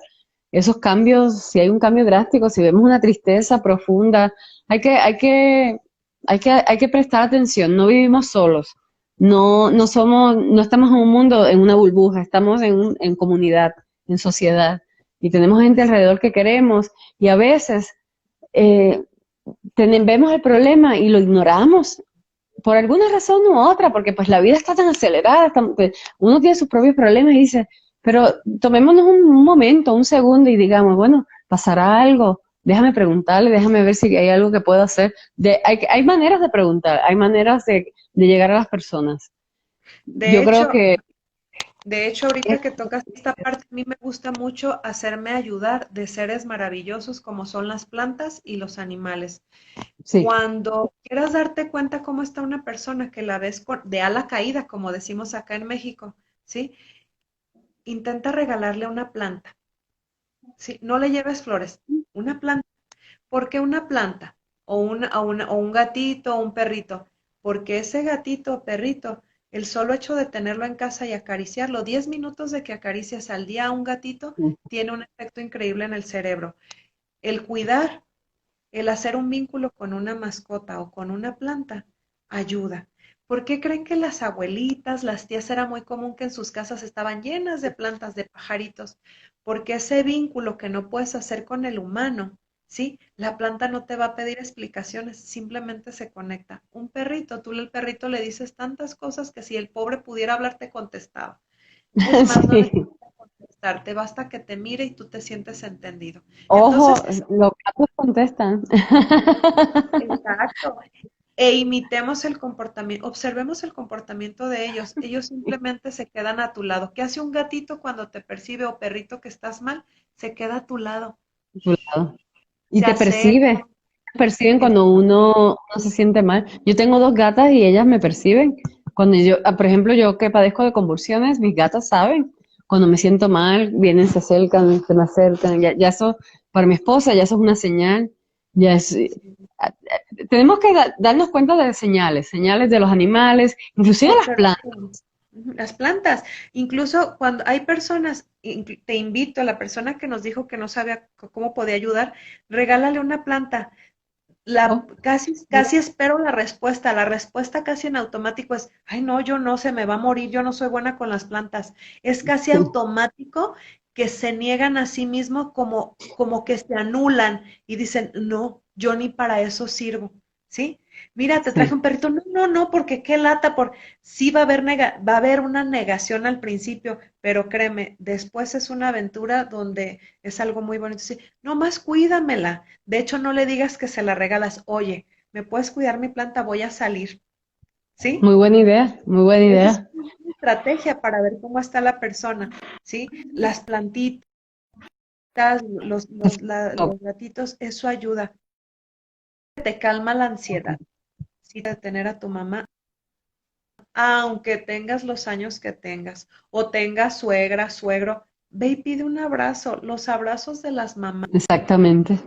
A: esos cambios, si hay un cambio drástico, si vemos una tristeza profunda, hay que, hay que, hay que prestar atención, no vivimos solos, no somos, no estamos en un mundo, en una burbuja, estamos en comunidad, en sociedad, y tenemos gente alrededor que queremos, y a veces eh, vemos el problema y lo ignoramos por alguna razón u otra, porque pues la vida está tan acelerada, pues, uno tiene sus propios problemas y dice, pero tomémonos un momento, un segundo y digamos, bueno, pasará algo, déjame preguntarle, déjame ver si hay algo que puedo hacer. Hay maneras de preguntar, hay maneras de llegar a las personas.
B: De
A: Yo creo
B: hecho,
A: que
B: de hecho, ahorita que tocas esta parte, a mí me gusta mucho hacerme ayudar de seres maravillosos como son las plantas y los animales.
A: sí,
B: Cuando quieras darte cuenta cómo está una persona que la ves de ala caída, como decimos acá en México, ¿sí? Intenta regalarle una planta, ¿sí? No le lleves flores, una planta. ¿Por qué una planta? O un gatito o un perrito. Porque ese gatito o perrito, el solo hecho de tenerlo en casa y acariciarlo, 10 minutos de que acaricias al día a un gatito, tiene un efecto increíble en el cerebro. El cuidar, el hacer un vínculo con una mascota o con una planta, ayuda. ¿Por qué creen que las abuelitas, las tías, era muy común que en sus casas estaban llenas de plantas, de pajaritos? Porque ese vínculo que no puedes hacer con el humano, ¿sí? La planta no te va a pedir explicaciones, simplemente se conecta. Un perrito, tú al perrito le dices tantas cosas que si el pobre pudiera hablar te contestaba. Es más, no
A: sí.
B: necesita contestarte, basta que te mire y tú te sientes entendido.
A: Ojo,
B: Entonces,
A: los gatos contestan.
B: exacto. E imitemos el comportamiento, observemos el comportamiento de ellos. Ellos simplemente se quedan a tu lado. ¿Qué hace un gatito cuando te percibe o perrito que estás mal? Se queda a tu lado.
A: Y
B: Se
A: te
B: acerca.
A: perciben
B: Es-
A: cuando uno se siente mal. Yo tengo dos gatas y ellas me perciben. Cuando yo, por ejemplo, yo que padezco de convulsiones, mis gatas saben. Cuando me siento mal, vienen, se acercan, se me acercan. Ya eso, para mi esposa, ya eso es una señal. Ya es, tenemos que darnos cuenta de señales, señales de los animales, inclusive las plantas.
B: Observación. Ujú, las plantas. Incluso cuando hay personas, te invito a la persona que nos dijo que no sabía cómo podía ayudar, regálale una planta. Casi espero la respuesta casi en automático es, ay no, yo no, se me va a morir, yo no soy buena con las plantas. Es casi automático que se niegan a sí mismos como que se anulan y dicen, no, yo ni para eso sirvo, ¿sí? Mira, te traje
A: Sí.
B: un perrito, no, no, no, porque qué lata, sí va a haber va a haber una negación al principio, pero créeme, después es una aventura donde es algo muy bonito. Sí, no más cuídamela. De hecho, no le digas que se la regalas. Oye, ¿me puedes cuidar mi planta? Voy a salir. ¿Sí?
A: Muy buena idea, muy buena
B: Esa es
A: idea.
B: una estrategia para ver cómo está la persona. ¿Sí? Las plantitas, los gatitos, eso ayuda. Te calma la ansiedad. Sí, de tener a tu mamá, aunque tengas los años que tengas, o tengas suegra, suegro, ve y pide un abrazo. Los abrazos de las mamás.
A: Exactamente.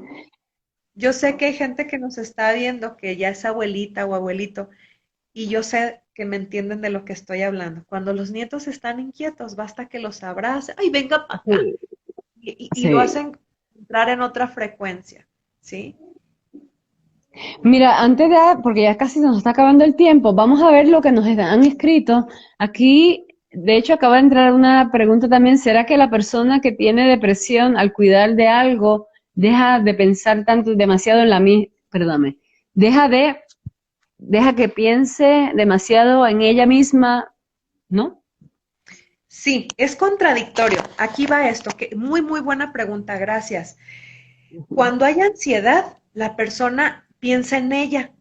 B: Yo sé que hay gente que nos está viendo que ya es abuelita o abuelito. Y yo sé que me entienden de lo que estoy hablando. Cuando los nietos están inquietos, basta que los abrace. ¡Ay, venga para acá!
A: Sí,
B: Y lo
A: sí.
B: hacen entrar en otra frecuencia, ¿sí?
A: Mira, porque ya casi nos está acabando el tiempo, vamos a ver lo que nos han escrito. Aquí, de hecho, acaba de entrar una pregunta también. ¿Será que la persona que tiene depresión al cuidar de algo deja de pensar tanto, demasiado en la misma, perdóname, deja de, deja que piense demasiado en ella misma, ¿no?
B: Sí, es contradictorio. Aquí va esto, que muy, muy buena pregunta, gracias.
A: Ujú.
B: Cuando hay ansiedad, la persona piensa en ella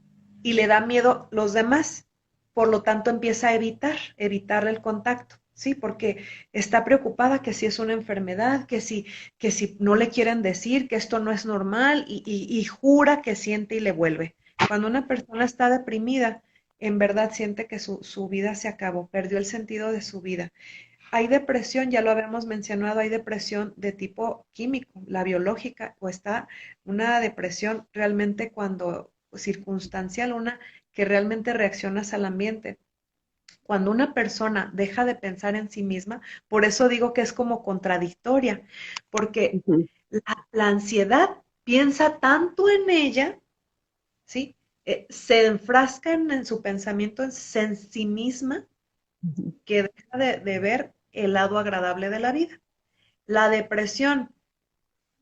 B: y le da miedo los demás. Por lo tanto, empieza a evitar el contacto, ¿sí? Porque está preocupada que si es una enfermedad, que si no le quieren decir que esto no es normal y jura que siente y le vuelve. Cuando una persona está deprimida, en verdad siente que su vida se acabó, perdió el sentido de su vida. Hay depresión, ya lo habíamos mencionado, hay depresión de tipo químico, la biológica, o está una depresión realmente cuando circunstancial, una que realmente reaccionas al ambiente. Cuando una persona deja de pensar en sí misma, por eso digo que es como contradictoria, porque
A: Ujú.
B: la ansiedad piensa tanto en ella, ¿sí? Se enfrasca en su pensamiento en sí misma
A: Ujú.
B: que deja de ver el lado agradable de la vida. La depresión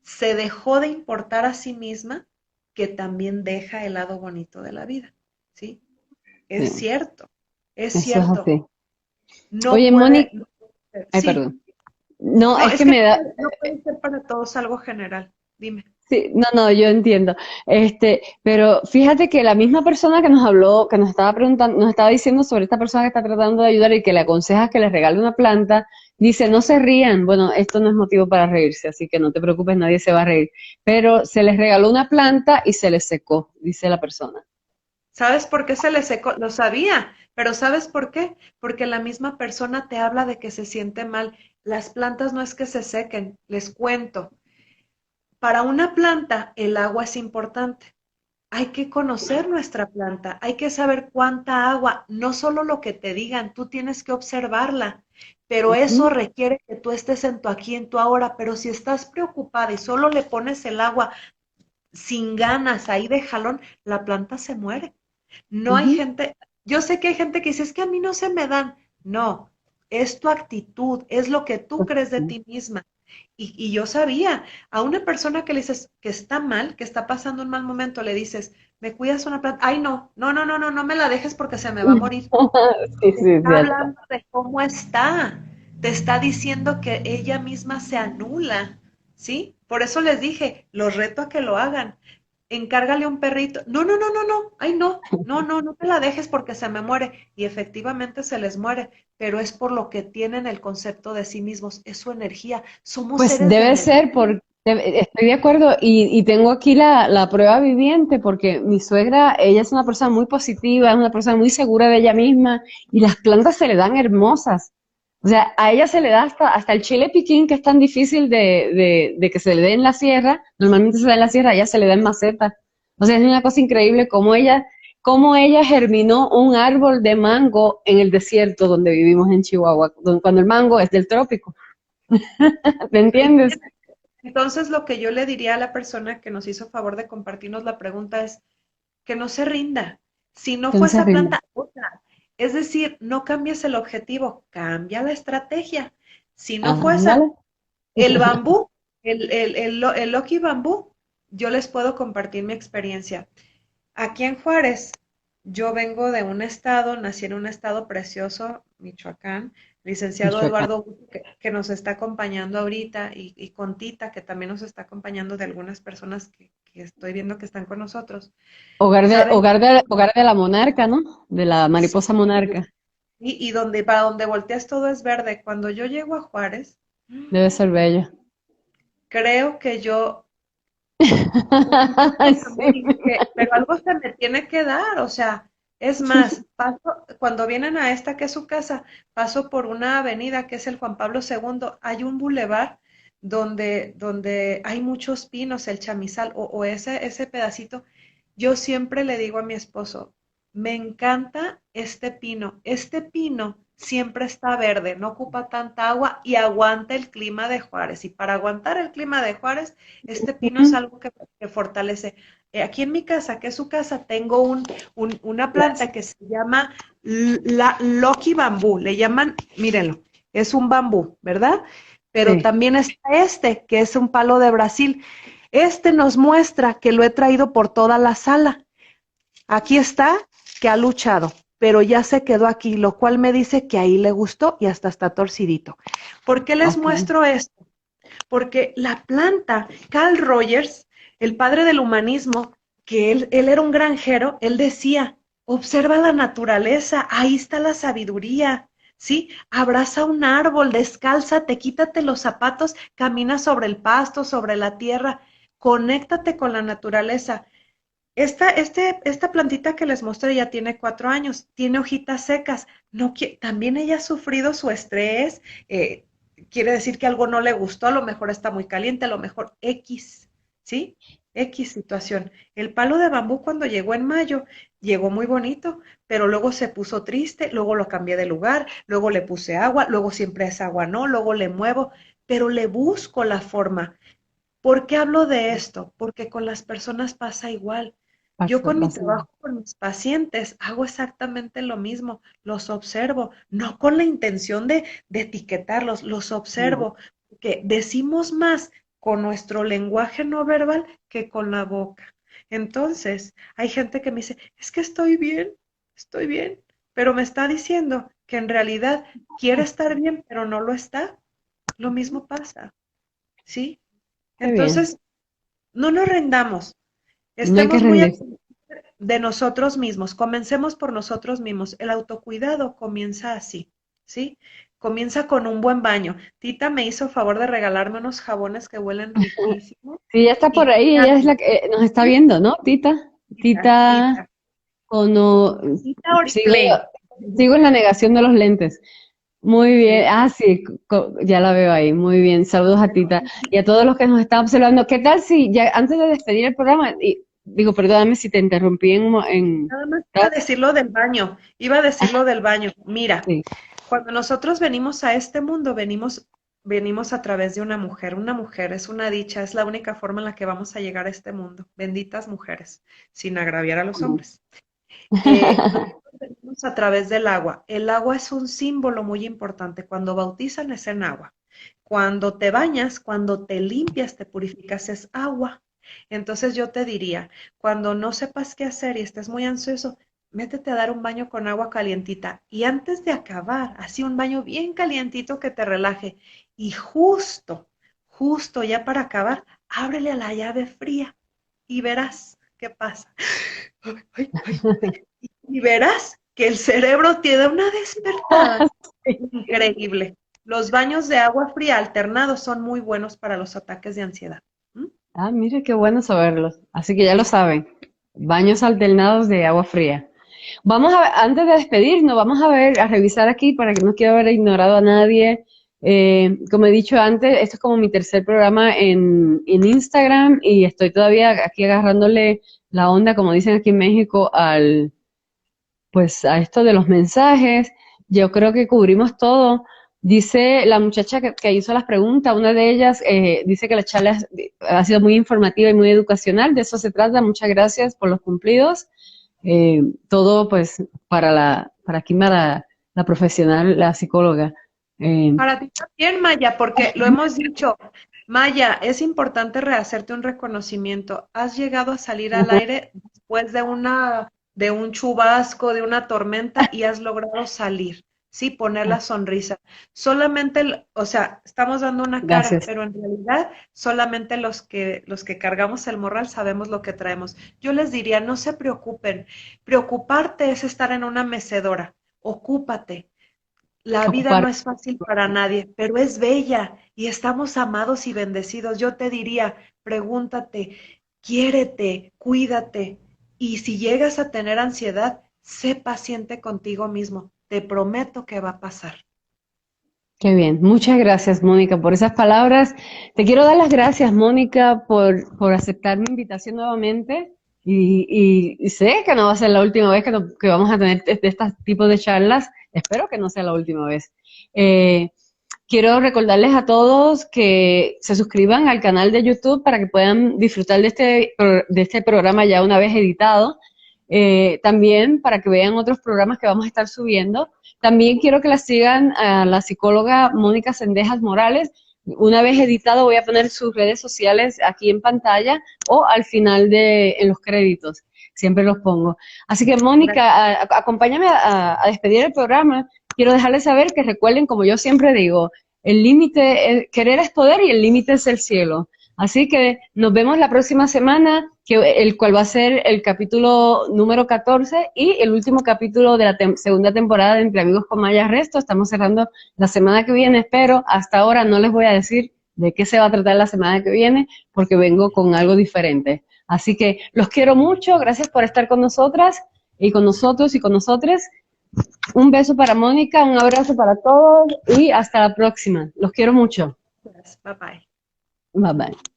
B: se dejó de importar a sí misma, que también deja el lado bonito de la vida, ¿sí? Es
A: Sí,
B: cierto, es
A: eso es
B: cierto.
A: así.
B: No
A: Oye,
B: puede,
A: Mónica,
B: no puede ser.
A: ay,
B: Sí,
A: perdón. No,
B: no,
A: es
B: es
A: que
B: que
A: me da,
B: no puede ser para todos algo general. Dime.
A: sí, no, no, yo entiendo. Pero fíjate que la misma persona que nos habló, que nos estaba preguntando, nos estaba diciendo sobre esta persona que está tratando de ayudar y que le aconseja que le regale una planta, dice, no se rían. Bueno, esto no es motivo para reírse, así que no te preocupes, nadie se va a reír. Pero se les regaló una planta y se les secó, dice la persona.
B: ¿Sabes por qué se le secó? Lo sabía, pero ¿sabes por qué? Porque la misma persona te habla de que se siente mal. Las plantas no es que se sequen, les cuento. Para una planta, el agua es importante. Hay que conocer nuestra planta, hay que saber cuánta agua, no solo lo que te digan, tú tienes que observarla, pero eso
A: Ujú.
B: requiere que tú estés en tu aquí, en tu ahora, pero si estás preocupada y solo le pones el agua sin ganas ahí de jalón, la planta se muere. No hay
A: Ujú.
B: gente, yo sé que hay gente que dice, es que a mí no se me dan. No, es tu actitud, es lo que tú crees de ti misma. Y yo sabía, a una persona que le dices que está mal, que está pasando un mal momento, le dices, ¿me cuidas una planta? Ay, no, no, no, no, no, no me la dejes porque se me va a morir.
A: Sí,
B: Te
A: sí, es
B: está
A: cierto.
B: hablando de cómo está, te está diciendo que ella misma se anula, ¿sí? Por eso les dije, los reto a que lo hagan. Encárgale un perrito. No, no, no, no, no. Ay, no, no, no, no te la dejes porque se me muere. Y efectivamente se les muere, pero es por lo que tienen el concepto de sí mismos, es su energía. Somos
A: Pues
B: seres de
A: debe
B: energía.
A: ser, porque estoy de acuerdo y tengo aquí la prueba viviente porque mi suegra, ella es una persona muy positiva, es una persona muy segura de ella misma y las plantas se le dan hermosas. O sea, a ella se le da hasta el chile piquín, que es tan difícil de que se le dé en la sierra, normalmente se da en la sierra, a ella se le da en maceta. O sea, es una cosa increíble cómo ella germinó un árbol de mango en el desierto donde vivimos en Chihuahua, cuando el mango es del trópico. ¿Me entiendes?
B: Entonces, lo que yo le diría a la persona que nos hizo favor de compartirnos la pregunta es que no se rinda. Si no
A: Que no
B: fue
A: se
B: esa
A: rinda.
B: planta, otra. Es decir, no cambies el objetivo, cambia la estrategia. Si no fue esa,
A: Ándale.
B: el bambú, el Loki bambú, yo les puedo compartir mi experiencia. Aquí en Juárez, yo vengo de un estado, nací en un estado precioso, Michoacán, licenciado
A: Michoacán.
B: Eduardo, que nos está acompañando ahorita, y con Tita, que también nos está acompañando de algunas personas que estoy viendo que están con nosotros. ¿Saben?
A: Hogar de la monarca, ¿no? De la mariposa monarca.
B: Y donde, para donde volteas todo es verde. Cuando yo llego a Juárez,
A: Debe ser bello.
B: creo que yo un bambú y
A: Sí.
B: dije, pero algo se me tiene que dar, o sea, es más, cuando vienen a esta que es su casa, paso por una avenida que es el Juan Pablo II, hay un bulevar donde hay muchos pinos, el chamizal o ese pedacito. Yo siempre le digo a mi esposo, me encanta este pino siempre está verde, no ocupa tanta agua y aguanta el clima de Juárez. Y para aguantar el clima de Juárez, este pino es algo que fortalece. aquí en mi casa, que es su casa, tengo una planta que se llama Loki bambú. Le llaman, mírenlo, es un bambú, ¿verdad? Pero
A: Sí.
B: también está que es un palo de Brasil. Este nos muestra que lo he traído por toda la sala. Aquí está, que ha luchado, pero ya se quedó aquí, lo cual me dice que ahí le gustó y hasta está torcidito. ¿Por qué les
A: Ok.
B: muestro esto? Porque la planta, Carl Rogers, el padre del humanismo, que él era un granjero, él decía, observa la naturaleza, ahí está la sabiduría, ¿sí? Abraza un árbol, descálzate, quítate los zapatos, camina sobre el pasto, sobre la tierra, conéctate con la naturaleza. Esta plantita que les mostré ya tiene 4 años, tiene hojitas secas. No, también ella ha sufrido su estrés, quiere decir que algo no le gustó, a lo mejor está muy caliente, a lo mejor X, ¿sí? X situación. El palo de bambú cuando llegó en mayo, llegó muy bonito, pero luego se puso triste, luego lo cambié de lugar, luego le puse agua, luego siempre es agua, no, luego le muevo, pero le busco la forma. ¿Por qué hablo de esto? Porque con las personas pasa igual. Yo
A: Pasa,
B: con mi
A: pasa.
B: trabajo con mis pacientes hago exactamente lo mismo, los observo, no con la intención de etiquetarlos, los
A: No.
B: observo, porque decimos más con nuestro lenguaje no verbal que con la boca. Entonces, hay gente que me dice, es que estoy bien, pero me está diciendo que en realidad quiere estar bien, pero no lo está. Lo mismo pasa, ¿sí?
A: Qué bien.
B: Entonces, no nos rendamos,
A: No hay que
B: estemos muy
A: rendirse.
B: de nosotros mismos, comencemos por nosotros mismos. El autocuidado comienza así, ¿sí? Comienza con un buen baño. Tita me hizo favor de regalarme unos jabones que huelen riquísimo.
A: Sí, ya está por
B: Y
A: ahí, ella es la que nos está viendo, ¿no? Tita.
B: Tita,
A: Tita,
B: Tita,
A: o no,
B: Tita
A: sigo,
B: Oriflame.
A: sigo en la negación de los lentes. Muy bien, sí, ya la veo ahí, muy bien. Saludos a Tita y a todos los que nos están observando. ¿Qué tal si ya antes de despedir el programa, y digo, perdóname si te interrumpí
B: Nada más iba a decir lo del baño, iba a decir lo del baño. Mira,
A: sí,
B: cuando nosotros venimos a este mundo, venimos a través de una mujer. Una mujer es una dicha, es la única forma en la que vamos a llegar a este mundo. Benditas mujeres, sin agraviar a los hombres. Nosotros venimos a través del agua. El agua es un símbolo muy importante. Cuando bautizan es en agua. Cuando te bañas, cuando te limpias, te purificas, es agua. Entonces yo te diría, cuando no sepas qué hacer y estés muy ansioso, métete a dar un baño con agua calientita y antes de acabar, así un baño bien calientito que te relaje. Y justo ya para acabar, ábrele a la llave fría y verás qué pasa. Ay, ay, ay. Y verás que el cerebro tiene una despertada increíble. Los baños de agua fría alternados son muy buenos para los ataques de ansiedad. ¿Mm?
A: Ah, mire qué bueno saberlos. Así que ya lo saben. Baños alternados de agua fría. Vamos a, antes de despedirnos, vamos a ver, a revisar aquí para que no quiero haber ignorado a nadie. Como he dicho antes, esto es como mi tercer programa en Instagram y estoy todavía aquí agarrándole la onda, como dicen aquí en México, pues a esto de los mensajes. Yo creo que cubrimos todo. Dice la muchacha que hizo las preguntas, una de ellas dice que la charla ha sido muy informativa y muy educacional. De eso se trata. Muchas gracias por los cumplidos. Todo pues para aquí, para la profesional, la psicóloga. Eh,
B: Para ti también, Maya, porque lo hemos dicho, Maya, es importante rehacerte un reconocimiento. Has llegado a salir al aire después de un chubasco, de una tormenta y has logrado salir, sí, poner la sonrisa. Solamente, o sea, estamos dando una cara,
A: gracias.
B: pero en realidad solamente los que cargamos el morral sabemos lo que traemos. Yo les diría, no se preocupen. Preocuparte es estar en una mecedora. Ocúpate. La vida
A: Ocupar.
B: no es fácil para nadie, pero es bella y estamos amados y bendecidos. Yo te diría, pregúntate, quiérete, cuídate y si llegas a tener ansiedad, sé paciente contigo mismo. Te prometo que va a pasar.
A: Qué bien. Muchas gracias, Mónica, por esas palabras. Te quiero dar las gracias, Mónica, por aceptar mi invitación nuevamente. Y sé que no va a ser la última vez que vamos a tener este tipos de charlas. Espero que no sea la última vez. Eh, quiero recordarles a todos que se suscriban al canal de YouTube para que puedan disfrutar de este programa ya una vez editado. También para que vean otros programas que vamos a estar subiendo. También quiero que la sigan a la psicóloga Mónica Sendejas Morales. Una vez editado voy a poner sus redes sociales aquí en pantalla o al final en los créditos. Siempre los pongo. Así que, Mónica, acompáñame a despedir el programa. Quiero dejarles saber que recuerden, como yo siempre digo, el límite, querer es poder y el límite es el cielo. Así que nos vemos la próxima semana, el cual va a ser el capítulo número 14 y el último capítulo de la segunda temporada de Entre Amigos con Maya Resto. Estamos cerrando la semana que viene, pero hasta ahora no les voy a decir de qué se va a tratar la semana que viene, porque vengo con algo diferente. Así que los quiero mucho, gracias por estar con nosotras y con nosotros y con nosotras. Un beso para Mónica, un abrazo para todos y hasta la próxima. Los quiero mucho.
B: Bye bye.
A: Bye bye.